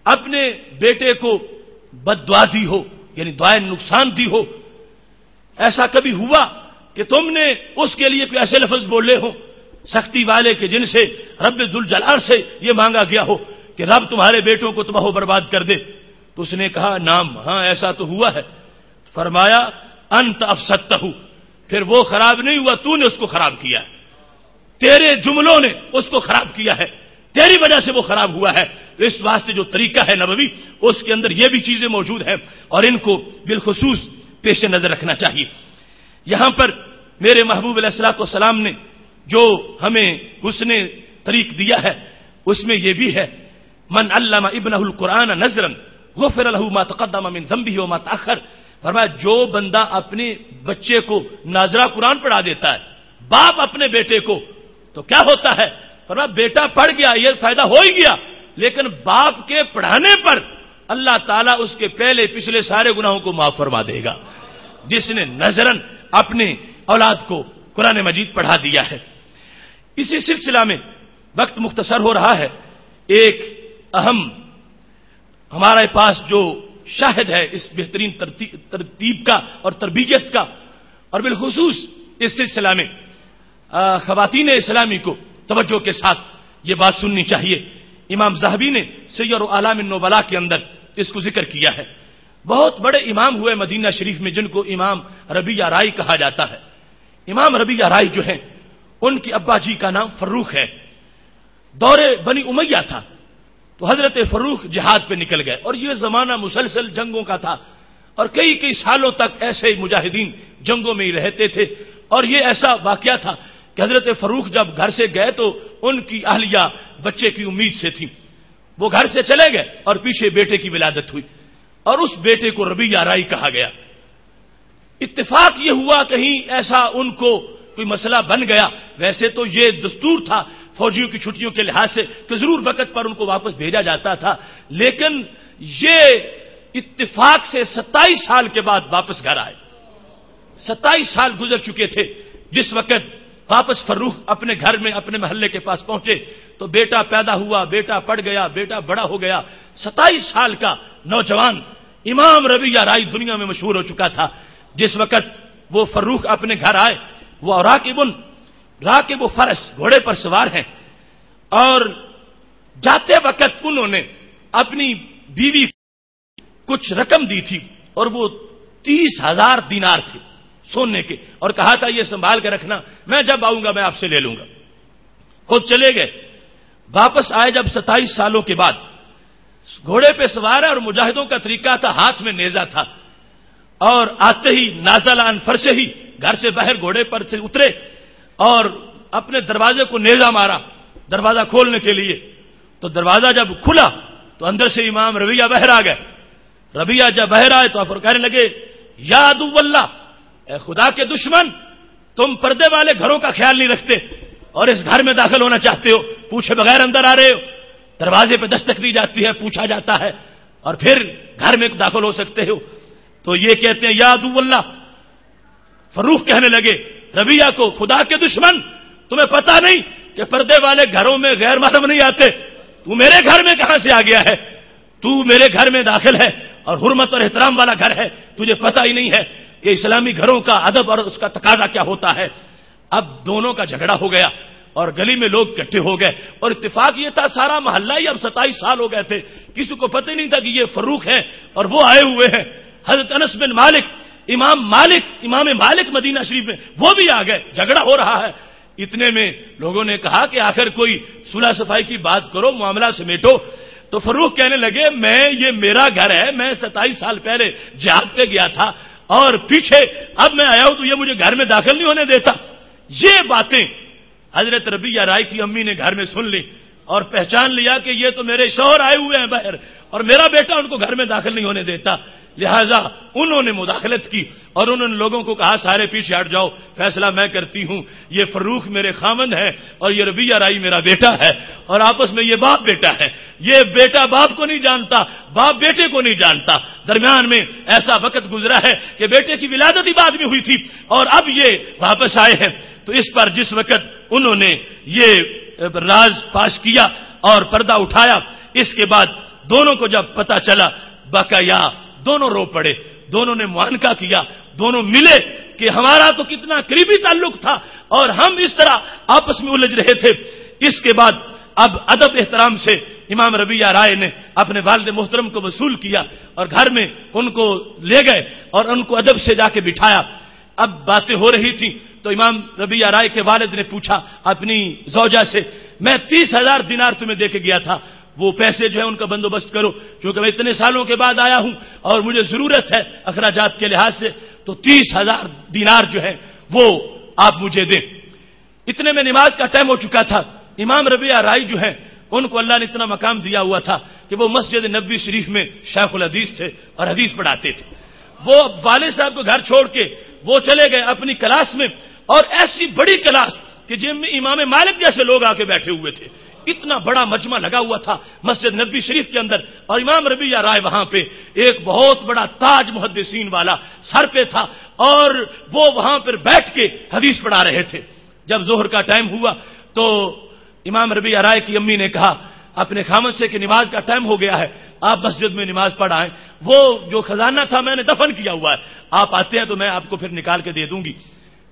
اپنے بیٹے کو بد دعا دی ہو، یعنی دعائیں نقصان دی ہو؟ ایسا کبھی ہوا کہ تم نے اس کے لیے کوئی ایسے لفظ بولے ہو سختی والے کہ جن سے رب ذوالجلال سے یہ مانگا گیا ہو کہ رب تمہارے بیٹوں کو تباہ و برباد کر دے؟ تو اس نے کہا نام، ہاں ایسا تو ہوا ہے۔ فرمایا انت افسدتہ، پھر وہ خراب نہیں ہوا، تو نے اس کو خراب کیا ہے، تیرے جملوں نے اس کو خراب کیا ہے، تیری وجہ سے وہ خراب ہوا ہے۔ اس واسطے جو طریقہ ہے نبوی، اس کے اندر یہ بھی چیزیں موجود ہیں اور ان کو بالخصوص پیش نظر رکھنا چاہیے۔ یہاں پر میرے محبوب علیہ الصلوۃ والسلام نے جو ہمیں حسن طریق دیا ہے اس میں یہ بھی ہے، من علم ابنہ القرآن نذرا غفر له ما تقدم من ذنبه وما تأخر۔ فرمایا جو بندہ اپنے بچے کو ناظرہ قرآن پڑھا دیتا ہے، باپ اپنے بیٹے کو، تو کیا ہوتا ہے؟ فرمایا بیٹا پڑھ گیا، یہ فائدہ ہو ہی گیا، لیکن باپ کے پڑھانے پر اللہ تعالیٰ اس کے پہلے پچھلے سارے گناہوں کو معاف فرما دے گا، جس نے نذرن اپنے اولاد کو قرآن مجید پڑھا دیا ہے۔ اسی سلسلہ میں وقت مختصر ہو رہا ہے، ایک اہم ہمارے پاس جو شاہد ہے اس بہترین ترتیب کا اور تربیت کا، اور بالخصوص اس سلسلہ میں خواتین اسلامی کو توجہ کے ساتھ یہ بات سننی چاہیے۔ امام ذہبی نے سیر اعلام النبلاء کے اندر اس کو ذکر کیا ہے۔ بہت بڑے امام ہوئے مدینہ شریف میں جن کو امام ربیہ رائی کہا جاتا ہے۔ امام ربیہ رائی جو ہیں ان کی ابا جی کا نام فروخ ہے۔ دور بنی امیہ تھا تو حضرت فروخ جہاد پہ نکل گئے، اور یہ زمانہ مسلسل جنگوں کا تھا، اور کئی سالوں تک ایسے مجاہدین جنگوں میں ہی رہتے تھے۔ اور یہ ایسا واقعہ تھا کہ حضرت فروخ جب گھر سے گئے تو ان کی اہلیہ بچے کی امید سے تھی، وہ گھر سے چلے گئے اور پیچھے بیٹے کی ولادت ہوئی، اور اس بیٹے کو ربیہ رائی کہا گیا۔ اتفاق یہ ہوا کہیں ایسا ان کو کوئی مسئلہ بن گیا، ویسے تو یہ دستور تھا فوجیوں کی چھٹیوں کے لحاظ سے کہ ضرور وقت پر ان کو واپس بھیجا جاتا تھا، لیکن یہ اتفاق سے 27 سال کے بعد واپس گھر آئے۔ 27 سال گزر چکے تھے جس وقت واپس فروخ اپنے گھر میں اپنے محلے کے پاس پہنچے تو بیٹا پیدا ہوا، بیٹا پڑھ گیا، بیٹا بڑا ہو گیا۔ 27 سال کا نوجوان امام ربیہ رائی دنیا میں مشہور ہو چکا تھا۔ جس وقت وہ فروخ اپنے گھر آئے، وہ راکب فرس، گھوڑے پر سوار ہیں، اور جاتے وقت انہوں نے اپنی بیوی کچھ رقم دی تھی، اور وہ 30,000 دینار تھے سونے کے، اور کہا تھا یہ سنبھال کے رکھنا، میں جب آؤں گا میں آپ سے لے لوں گا۔ خود چلے گئے، واپس آئے جب 27 سالوں کے بعد، گھوڑے پہ سوار ہے، اور مجاہدوں کا طریقہ تھا ہاتھ میں نیزہ تھا، اور آتے ہی نازل عن فرشہ ہی، گھر سے باہر گھوڑے پر سے اترے اور اپنے دروازے کو نیزہ مارا دروازہ کھولنے کے لیے۔ تو دروازہ جب کھلا تو اندر سے امام ربیہ باہر آ گئے۔ ربیہ جب باہر آئے تو آپ کہنے لگے یا عدو اللہ، اے خدا کے دشمن، تم پردے والے گھروں کا خیال نہیں رکھتے اور اس گھر میں داخل ہونا چاہتے ہو، پوچھے بغیر اندر آ رہے ہو، دروازے پہ دستک دی جاتی ہے، پوچھا جاتا ہے، اور پھر گھر میں داخل ہو سکتے ہو۔ تو یہ کہتے ہیں یا عدو اللہ۔ فروخ کہنے لگے ربیہ کو، خدا کے دشمن، تمہیں پتا نہیں کہ پردے والے گھروں میں غیر محرم نہیں آتے، تو میرے گھر میں کہاں سے آ گیا ہے؟ تو میرے گھر میں داخل ہے اور حرمت اور احترام والا گھر ہے، تجھے پتا ہی نہیں ہے کہ اسلامی گھروں کا ادب اور اس کا تقاضا کیا ہوتا ہے۔ اب دونوں کا جھگڑا ہو گیا اور گلی میں لوگ اکٹھے ہو گئے، اور اتفاق یہ تھا سارا محلہ ہی اب 27 سال ہو گئے تھے، کسی کو پتہ نہیں تھا کہ یہ فروخ ہے اور وہ آئے ہوئے ہیں۔ حضرت انس بن مالک، امام مالک مدینہ شریف میں، وہ بھی آ گئے، جھگڑا ہو رہا ہے۔ اتنے میں لوگوں نے کہا کہ آخر کوئی صلح صفائی کی بات کرو، معاملہ سمیٹو۔ تو فروخ کہنے لگے یہ میرا گھر ہے، میں 27 سال پہلے جہاد پہ گیا تھا اور پیچھے اب میں آیا ہوں تو یہ مجھے گھر میں داخل نہیں ہونے دیتا۔ یہ باتیں حضرت ربیہ رائی کی امی نے گھر میں سن لی اور پہچان لیا کہ یہ تو میرے شوہر آئے ہوئے ہیں باہر اور میرا بیٹا ان کو گھر میں داخل نہیں ہونے دیتا۔ لہذا انہوں نے مداخلت کی اور انہوں نے لوگوں کو کہا سارے پیچھے ہٹ جاؤ، فیصلہ میں کرتی ہوں، یہ فروخ میرے خامند ہے اور یہ ربیہ رائی میرا بیٹا ہے، اور آپس میں یہ باپ بیٹا ہے، یہ بیٹا باپ کو نہیں جانتا، باپ بیٹے کو نہیں جانتا، درمیان میں ایسا وقت گزرا ہے کہ بیٹے کی ولادت ہی بعد میں ہوئی تھی اور اب یہ واپس آئے ہیں۔ تو اس پر جس وقت انہوں نے یہ راز فاش کیا اور پردہ اٹھایا، اس کے بعد دونوں کو جب پتہ چلا بقایا دونوں رو پڑے، دونوں نے معانقہ کیا، دونوں ملے کہ ہمارا تو کتنا قریبی تعلق تھا اور ہم اس طرح آپس میں الجھ رہے تھے۔ اس کے بعد اب ادب احترام سے امام ربیہ رائے نے اپنے والد محترم کو وصول کیا اور گھر میں ان کو لے گئے اور ان کو ادب سے جا کے بٹھایا۔ اب باتیں ہو رہی تھیں تو امام ربیہ رائے کے والد نے پوچھا اپنی زوجہ سے، میں 30,000 دینار تمہیں دے کے گیا تھا، وہ پیسے جو ہے ان کا بندوبست کرو، کیونکہ میں اتنے سالوں کے بعد آیا ہوں اور مجھے ضرورت ہے اخراجات کے لحاظ سے، تو 30,000 دینار جو ہے وہ آپ مجھے دیں۔ اتنے میں نماز کا ٹائم ہو چکا تھا۔ امام ربیہ رائی جو ہے ان کو اللہ نے اتنا مقام دیا ہوا تھا کہ وہ مسجد نبوی شریف میں شیخ الحدیث تھے اور حدیث پڑھاتے تھے۔ وہ والد صاحب کو گھر چھوڑ کے وہ چلے گئے اپنی کلاس میں، اور ایسی بڑی کلاس کہ جن میں امام مالک جیسے لوگ آ کے بیٹھے ہوئے تھے، اتنا بڑا مجمع لگا ہوا تھا مسجد نبوی شریف کے اندر، اور امام ربیہ رائے وہاں پہ ایک بہت بڑا تاج محدثین والا سر پہ تھا اور وہ وہاں پر بیٹھ کے حدیث پڑھا رہے تھے۔ جب ظہر کا ٹائم ہوا تو امام ربیہ رائے کی امی نے کہا اپنے خامد سے کہ نماز کا ٹائم ہو گیا ہے، آپ مسجد میں نماز پڑھ آئیں، وہ جو خزانہ تھا میں نے دفن کیا ہوا ہے، آپ آتے ہیں تو میں آپ کو پھر نکال کے دے دوں گی۔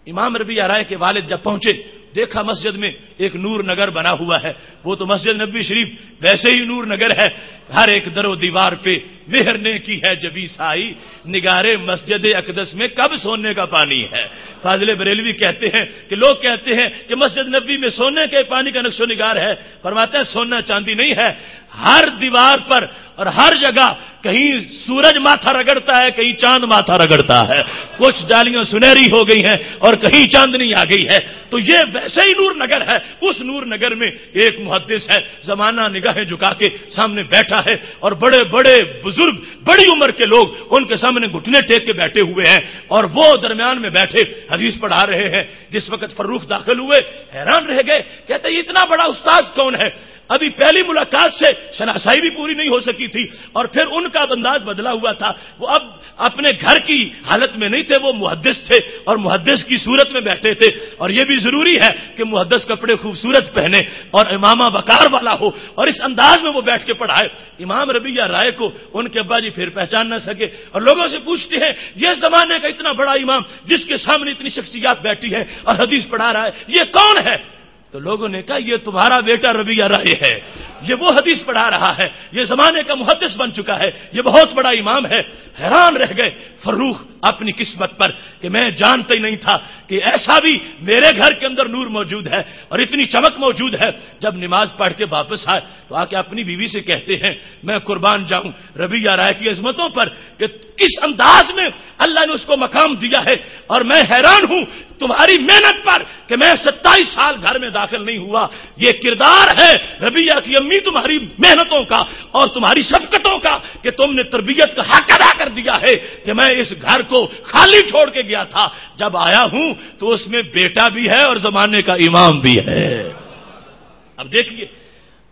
امام ربیہ رائے کے والد جب پہنچے دیکھا مسجد میں ایک نور نگر بنا ہوا ہے، وہ تو مسجد نبوی شریف ویسے ہی نور نگر ہے، ہر ایک در و دیوار پہ مہر نے کی ہے جبی سائی، نگارے مسجد اقدس میں کب سونے کا پانی ہے۔ فاضل بریلوی کہتے ہیں کہ لوگ کہتے ہیں کہ مسجد نبوی میں سونے کے پانی کا نقش و نگار ہے، فرماتے ہیں سونا چاندی نہیں ہے، ہر دیوار پر اور ہر جگہ کہیں سورج ماتھا رگڑتا ہے، کہیں چاند ماتھا رگڑتا ہے، کچھ ڈالیاں سنہری ہو گئی ہیں اور کہیں چاندنی آ گئی ہے۔ تو یہ ویسے ہی نور نگر ہے، اس نور نگر میں ایک محدث ہے، زمانہ نگاہیں جھکا کے سامنے بیٹھا ہے اور بڑے بڑے بزرگ بڑی عمر کے لوگ ان کے سامنے گھٹنے ٹیک کے بیٹھے ہوئے ہیں اور وہ درمیان میں بیٹھے حدیث پڑھا رہے ہیں۔ جس وقت فروخ داخل ہوئے حیران رہ گئے، کہتے یہ اتنا بڑا استاذ کون ہے؟ ابھی پہلی ملاقات سے شناسائی بھی پوری نہیں ہو سکی تھی اور پھر ان کا انداز بدلا ہوا تھا، وہ اب اپنے گھر کی حالت میں نہیں تھے، وہ محدث تھے اور محدث کی صورت میں بیٹھے تھے، اور یہ بھی ضروری ہے کہ محدث کپڑے خوبصورت پہنے اور امامہ وقار والا ہو اور اس انداز میں وہ بیٹھ کے پڑھائے۔ امام ربیہ رائے کو ان کے ابا جی پھر پہچان نہ سکے اور لوگوں سے پوچھتے ہیں یہ زمانے کا اتنا بڑا امام جس کے سامنے اتنی شخصیات بیٹھی ہے اور حدیث پڑھا رہا ہے، یہ کون ہے؟ تو لوگوں نے کہا یہ تمہارا بیٹا ربیہ رائے ہے، یہ وہ حدیث پڑھا رہا ہے، یہ زمانے کا محدث بن چکا ہے، یہ بہت بڑا امام ہے۔ حیران رہ گئے فروخ اپنی قسمت پر کہ میں جانتا ہی نہیں تھا کہ ایسا بھی میرے گھر کے اندر نور موجود ہے اور اتنی چمک موجود ہے۔ جب نماز پڑھ کے واپس آئے تو آ کے اپنی بیوی سے کہتے ہیں میں قربان جاؤں ربیہ رائے کی عظمتوں پر کہ کس انداز میں اللہ نے اس کو مقام دیا ہے، اور میں حیران ہوں تمہاری محنت پر کہ میں 27 سال گھر میں داخل نہیں ہوا، یہ کردار ہے ربیہ کی امی تمہاری محنتوں کا اور تمہاری شفقتوں کا کہ تم نے تربیت کا حق ادا کر دیا ہے کہ میں اس گھر کو خالی چھوڑ کے گیا تھا، جب آیا ہوں تو اس میں بیٹا بھی ہے اور زمانے کا امام بھی ہے۔ اب دیکھیے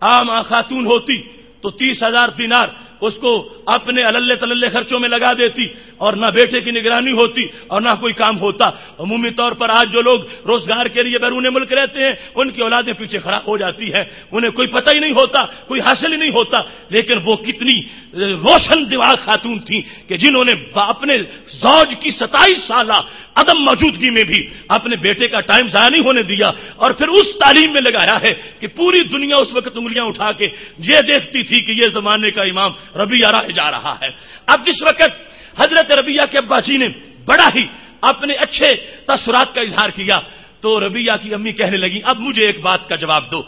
عام خاتون ہوتی تو 30,000 دینار اس کو اپنے اللے تللے خرچوں میں لگا دیتی اور نہ بیٹے کی نگرانی ہوتی اور نہ کوئی کام ہوتا۔ عمومی طور پر آج جو لوگ روزگار کے لیے بیرون ملک رہتے ہیں ان کی اولادیں پیچھے خراب ہو جاتی ہیں، انہیں کوئی پتہ ہی نہیں ہوتا، کوئی حاصل ہی نہیں ہوتا، لیکن وہ کتنی روشن دماغ خاتون تھیں کہ جنہوں نے اپنے زوج کی 27 سالہ عدم موجودگی میں بھی اپنے بیٹے کا ٹائم ضائع نہیں ہونے دیا اور پھر اس تعلیم میں لگایا ہے کہ پوری دنیا اس وقت انگلیاں اٹھا کے یہ دیکھتی تھی کہ یہ زمانے کا امام ربیہ رائے جا رہا ہے۔ اب جس وقت حضرت ربیہ کے ابا جی نے بڑا ہی اپنے اچھے تاثرات کا اظہار کیا تو ربیہ کی امی کہنے لگی اب مجھے ایک بات کا جواب دو۔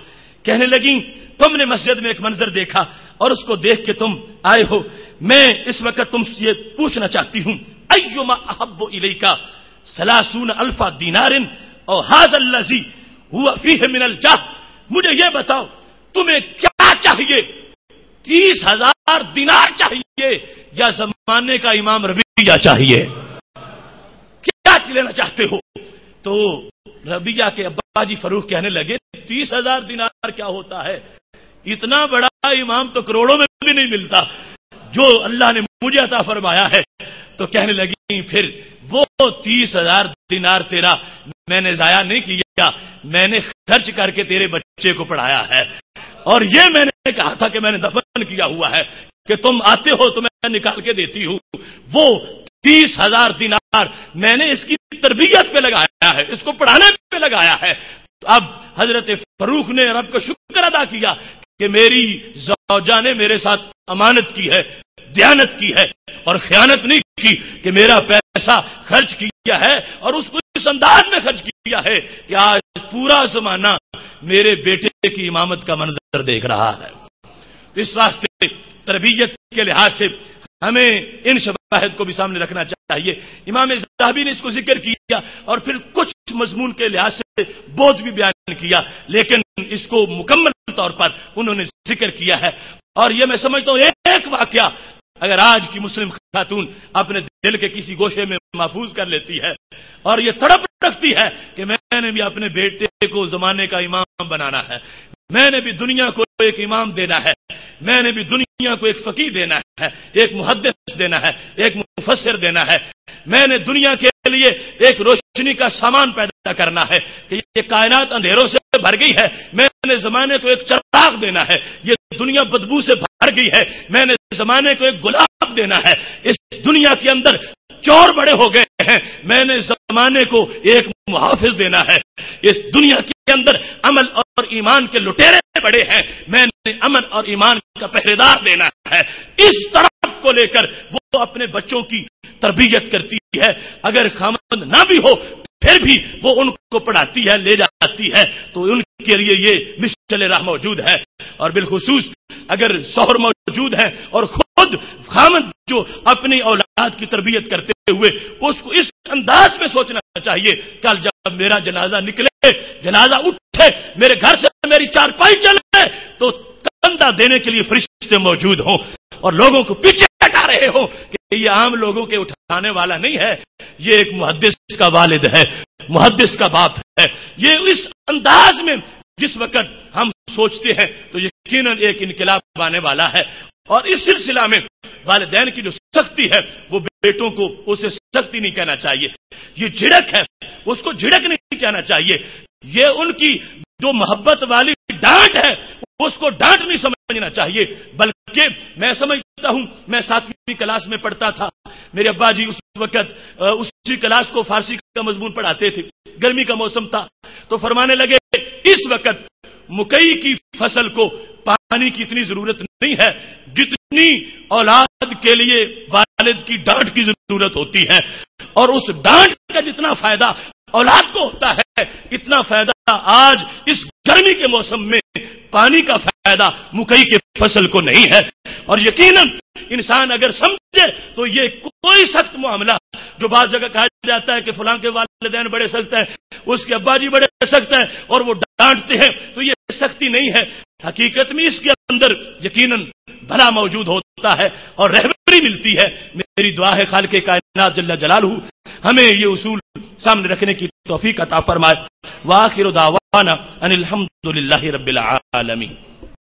کہنے لگی تم نے مسجد میں ایک منظر دیکھا اور اس کو دیکھ کے تم آئے ہو، میں اس وقت تم سے یہ پوچھنا چاہتی ہوں ایما احب الیکا 30,000 دینار اور ھذا الذی ھوا فیہ من الجاه، مجھے یہ بتاؤ تمہیں کیا چاہیے، 30,000 دینار چاہیے یا زمانے کا امام ربیہ چاہیے؟ کیا لینا چاہتے ہو؟ تو ربیہ کے ابا جی فروخ کہنے لگے 30,000 دینار کیا ہوتا ہے، اتنا بڑا امام تو کروڑوں میں بھی نہیں ملتا جو اللہ نے مجھے عطا فرمایا ہے۔ تو کہنے لگی پھر وہ 30,000 دینار تیرا میں نے ضائع نہیں کیا، میں نے خرچ کر کے تیرے بچے کو پڑھایا ہے، اور یہ میں نے کہا تھا کہ میں نے دفن کیا ہوا ہے کہ تم آتے ہو تو میں نکال کے دیتی ہوں، وہ 30,000 دینار میں نے اس کی تربیت پہ لگایا ہے، اس کو پڑھانے پہ لگایا ہے۔ اب حضرت فروخ نے رب کا شکر ادا کیا کہ میری زوجہ نے میرے ساتھ امانت کی ہے، دیانت کی ہے، اور خیانت نہیں کی کہ میرا پیسہ خرچ کیا ہے اور اس کو اس انداز میں خرچ کیا ہے کہ آج پورا زمانہ میرے بیٹے کی امامت کا منظر دیکھ رہا ہے۔ تو اس واسطے تربیت کے لحاظ سے ہمیں ان شواہد کو بھی سامنے رکھنا چاہیے۔ امام ذہبی نے اس کو ذکر کیا اور پھر کچھ مضمون کے لحاظ سے بہت بھی بیان کیا، لیکن اس کو مکمل طور پر انہوں نے ذکر کیا ہے۔ اور یہ میں سمجھتا ہوں ایک واقعہ اگر آج کی مسلم خاتون اپنے دل کے کسی گوشے میں محفوظ کر لیتی ہے اور یہ تڑپ رکھتی ہے کہ میں نے بھی اپنے بیٹے کو زمانے کا امام بنانا ہے، میں نے بھی دنیا کو ایک امام دینا ہے، میں نے بھی دنیا کو ایک فقیہ دینا ہے، ایک محدث دینا ہے، ایک مفسر دینا ہے، میں نے دنیا کے لیے ایک روشنی کا سامان پیدا کرنا ہے کہ یہ کائنات اندھیروں سے بھر گئی ہے، میں نے زمانے کو ایک چراغ دینا ہے، یہ دنیا بدبو سے بھر گئی ہے، میں نے زمانے کو ایک گلاب دینا ہے، اس دنیا کے اندر چور بڑے ہو گئے ہیں، میں نے زمانے کو ایک محافظ دینا ہے، اس دنیا کے اندر عمل اور ایمان کے لٹیرے بڑے ہیں، میں نے امن اور ایمان کا پہرے دار دینا ہے۔ اس طرح کو لے کر وہ اپنے بچوں کی تربیت کرتی ہے، اگر خامد نہ بھی ہو پھر بھی وہ ان کو پڑھاتی ہے، لے جاتی ہے، تو ان کے لیے یہ مشعل راہ موجود ہے۔ اور بالخصوص اگر شوہر موجود ہے اور خود خامد جو اپنی اولاد کی تربیت کرتے ہوئے اس کو اس انداز میں سوچنا چاہیے، کل جب میرا جنازہ نکلے، جنازہ اٹھے، میرے گھر سے میری چارپائی چلے تو کندھا دینے کے لیے فرشتے موجود ہوں اور لوگوں کو پیچھے ہٹا رہے ہوں کہ یہ عام لوگوں کے اٹھانے والا نہیں ہے، یہ ایک محدث کا والد ہے، محدث کا باپ ہے۔ یہ اس انداز میں جس وقت ہم سوچتے ہیں تو یقیناً ایک انقلاب آنے والا ہے۔ اور اس سلسلہ میں والدین کی جو سختی ہے وہ بیٹوں کو اسے سختی نہیں کہنا چاہیے، یہ جھڑک ہے، اس کو جھڑک نہیں کہنا چاہیے، یہ ان کی جو محبت والی ڈانٹ ہے اس کو ڈانٹ نہیں سمجھنا چاہیے، بلکہ میں سمجھتا ہوں، میں 7ویں کلاس میں پڑھتا تھا، میرے ابا جی اس وقت اسی کلاس کو فارسی کا مضمون پڑھاتے تھے، گرمی کا موسم تھا، تو فرمانے لگے اس وقت مکئی کی فصل کو پانی کی اتنی ضرورت نہیں ہے جتنی اولاد کے لیے والد کی ڈانٹ کی ضرورت ہوتی ہے، اور اس ڈانٹ کا جتنا فائدہ اولاد کو ہوتا ہے اتنا فائدہ آج اس گرمی کے موسم میں پانی کا فائدہ مکئی کے فصل کو نہیں ہے۔ اور یقیناً انسان اگر سمجھے تو یہ کوئی سخت معاملہ جو بعض جگہ کہا جاتا ہے کہ فلاں کے والدین بڑے سخت ہیں، اس کے ابا جی بڑے سخت ہیں اور وہ ڈانٹتے ہیں، تو یہ سختی نہیں ہے، حقیقت میں اس کے اندر یقیناً بھلا موجود ہوتا ہے اور رہبری ملتی ہے۔ میری دعا ہے خالق کائنات جل جلالہ ہمیں یہ اصول سامنے رکھنے کی توفیق عطا فرمائے۔ وآخر دعوانا ان الحمد للہ رب العالمین۔